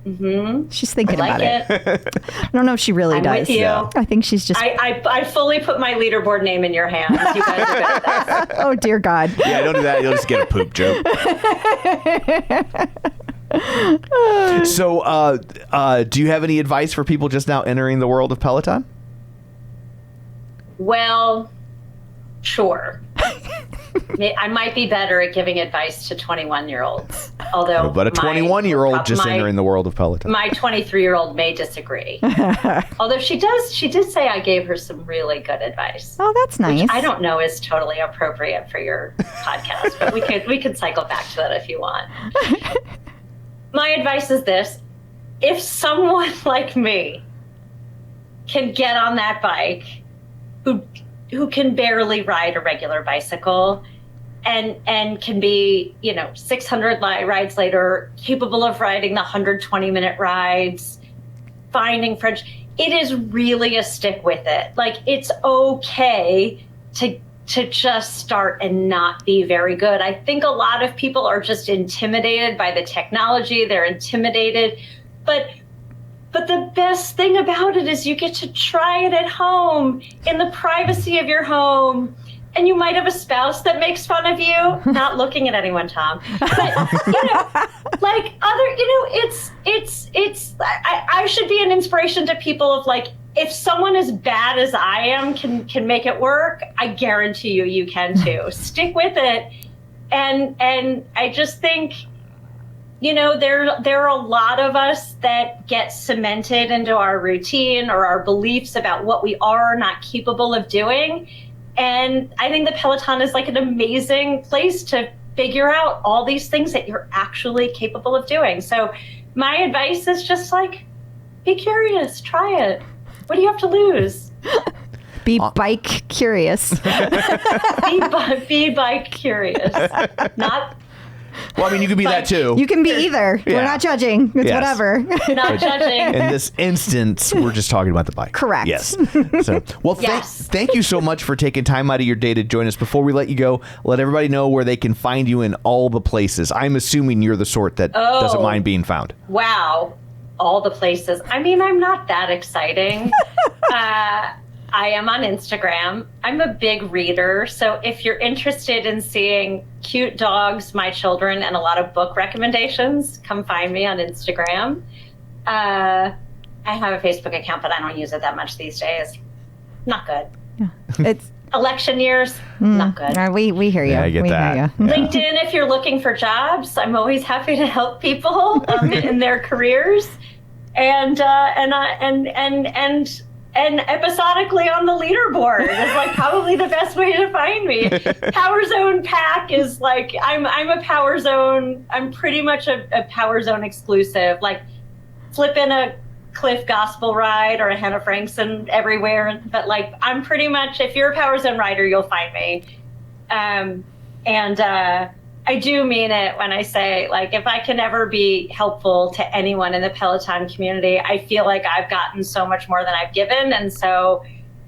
Speaker 6: Mm-hmm.
Speaker 2: She's thinking
Speaker 6: I like
Speaker 2: about it.
Speaker 6: it.
Speaker 2: I don't know if she really
Speaker 6: I'm
Speaker 2: does.
Speaker 6: with you.
Speaker 3: Yeah.
Speaker 2: I think she's just.
Speaker 6: I fully put my leaderboard name in your hands. You guys are good at this.
Speaker 2: Oh dear God.
Speaker 3: Yeah, don't do that. You'll just get a poop joke. So, do you have any advice for people just now entering the world of Peloton?
Speaker 6: Well, sure. I might be better at giving advice to 21-year-olds. Although,
Speaker 3: But a 21-year-old just entering the world of Peloton.
Speaker 6: My 23-year-old may disagree. Although she did say I gave her some really good advice.
Speaker 2: Oh, that's nice.
Speaker 6: Which I don't know is totally appropriate for your podcast, but we could cycle back to that if you want. My advice is this: if someone like me can get on that bike, who can barely ride a regular bicycle, and can be 600 rides later capable of riding the 120-minute rides, finding French, it is really a stick with it. It's okay to just start and not be very good. I think a lot of people are just intimidated by the technology. They're intimidated, but the best thing about it is you get to try it at home in the privacy of your home. And you might have a spouse that makes fun of you. Not looking at anyone, Tom. But, I should be an inspiration to people of if someone as bad as I am can make it work, I guarantee you can too. Stick with it. And I just think there are a lot of us that get cemented into our routine or our beliefs about what we are not capable of doing. And I think the Peloton is like an amazing place to figure out all these things that you're actually capable of doing. So my advice is just like, be curious, try it. What do you have to lose?
Speaker 2: Be bike curious.
Speaker 6: Be bike curious. Not.
Speaker 3: Well, I mean, you can be that too.
Speaker 2: You can be either.
Speaker 3: Yeah.
Speaker 2: We're not judging. It's
Speaker 3: Yes.
Speaker 2: whatever.
Speaker 6: Not judging.
Speaker 3: In this instance, we're just talking about the bike.
Speaker 2: Correct.
Speaker 3: Yes. So, well,
Speaker 6: Yes.
Speaker 3: thank you so much for taking time out of your day to join us. Before we let you go, let everybody know where they can find you in all the places. I'm assuming you're the sort that doesn't mind being found.
Speaker 6: Wow. All the places. I mean, I'm not that exciting. I am on Instagram. I'm a big reader. So if you're interested in seeing cute dogs, my children, and a lot of book recommendations, come find me on Instagram. I have a Facebook account, but I don't use it that much these days. Not good.
Speaker 2: It's
Speaker 6: Election years, not good.
Speaker 2: we hear you.
Speaker 3: Yeah, I get
Speaker 2: we
Speaker 3: that.
Speaker 2: Hear you.
Speaker 6: LinkedIn, if you're looking for jobs, I'm always happy to help people in their careers, and episodically on the leaderboard is like probably the best way to find me. Power Zone Pack is like I'm a Power Zone. I'm pretty much a Power Zone exclusive. Like flipping a Cliff Gospel ride or a Hannah Frankson everywhere. But like I'm pretty much, if you're a Power Zone rider, you'll find me. I do mean it when I say, like, if I can ever be helpful to anyone in the Peloton community, I feel like I've gotten so much more than I've given. And so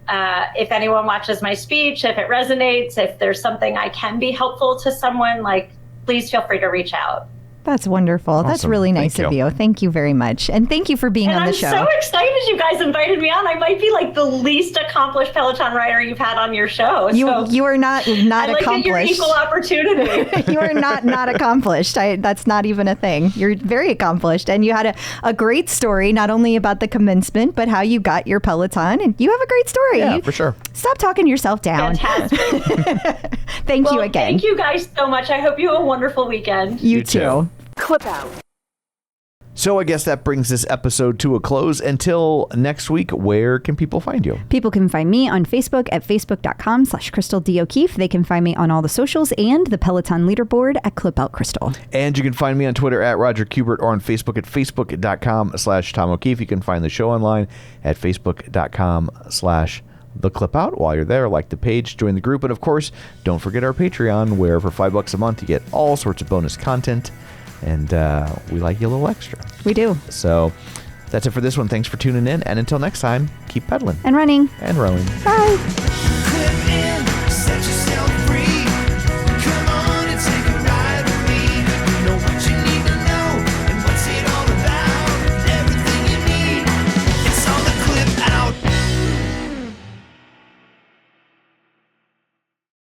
Speaker 6: if anyone watches my speech, if it resonates, if there's something I can be helpful to someone, like, please feel free to reach out.
Speaker 2: That's wonderful. That's
Speaker 3: Awesome.
Speaker 2: really nice
Speaker 3: Thank
Speaker 2: of
Speaker 3: you.
Speaker 2: you. Thank you very much. And thank you for being
Speaker 6: And
Speaker 2: on
Speaker 6: I'm
Speaker 2: the show.
Speaker 6: so excited you guys invited me on. I might be like the least accomplished Peloton rider you've had on your show.
Speaker 2: You are not
Speaker 6: I like that you're
Speaker 2: accomplished.
Speaker 6: equal opportunity.
Speaker 2: You are not accomplished. That's not even a thing. You're very accomplished. And you had a great story, not only about the commencement, but how you got your Peloton. And you have a great story.
Speaker 3: Yeah,
Speaker 2: You-
Speaker 3: for sure.
Speaker 2: Stop talking yourself down.
Speaker 6: Fantastic.
Speaker 2: Thank you
Speaker 6: Well,
Speaker 2: again.
Speaker 6: thank you guys so much. I hope you have a wonderful weekend.
Speaker 2: You
Speaker 3: You too.
Speaker 2: too.
Speaker 4: Clip out.
Speaker 3: So I guess that brings this episode to a close. Until next week, where can people find you?
Speaker 2: People can find me on Facebook at facebook.com/Crystal D. O'Keefe. They can find me on all the socials and the Peloton leaderboard at Clip Out Crystal.
Speaker 3: And you can find me on Twitter at Roger Kubert or on Facebook at facebook.com/Tom O'Keefe. You can find the show online at facebook.com/The Clip Out. While you're there, like the page, join the group, and of course, don't forget our Patreon, where for $5 a month you get all sorts of bonus content, and we like you a little extra.
Speaker 2: We do.
Speaker 3: So that's it for this one. Thanks for tuning in, and until next time, keep pedaling
Speaker 2: And running.
Speaker 3: and rowing.
Speaker 2: Bye.
Speaker 1: Clip in.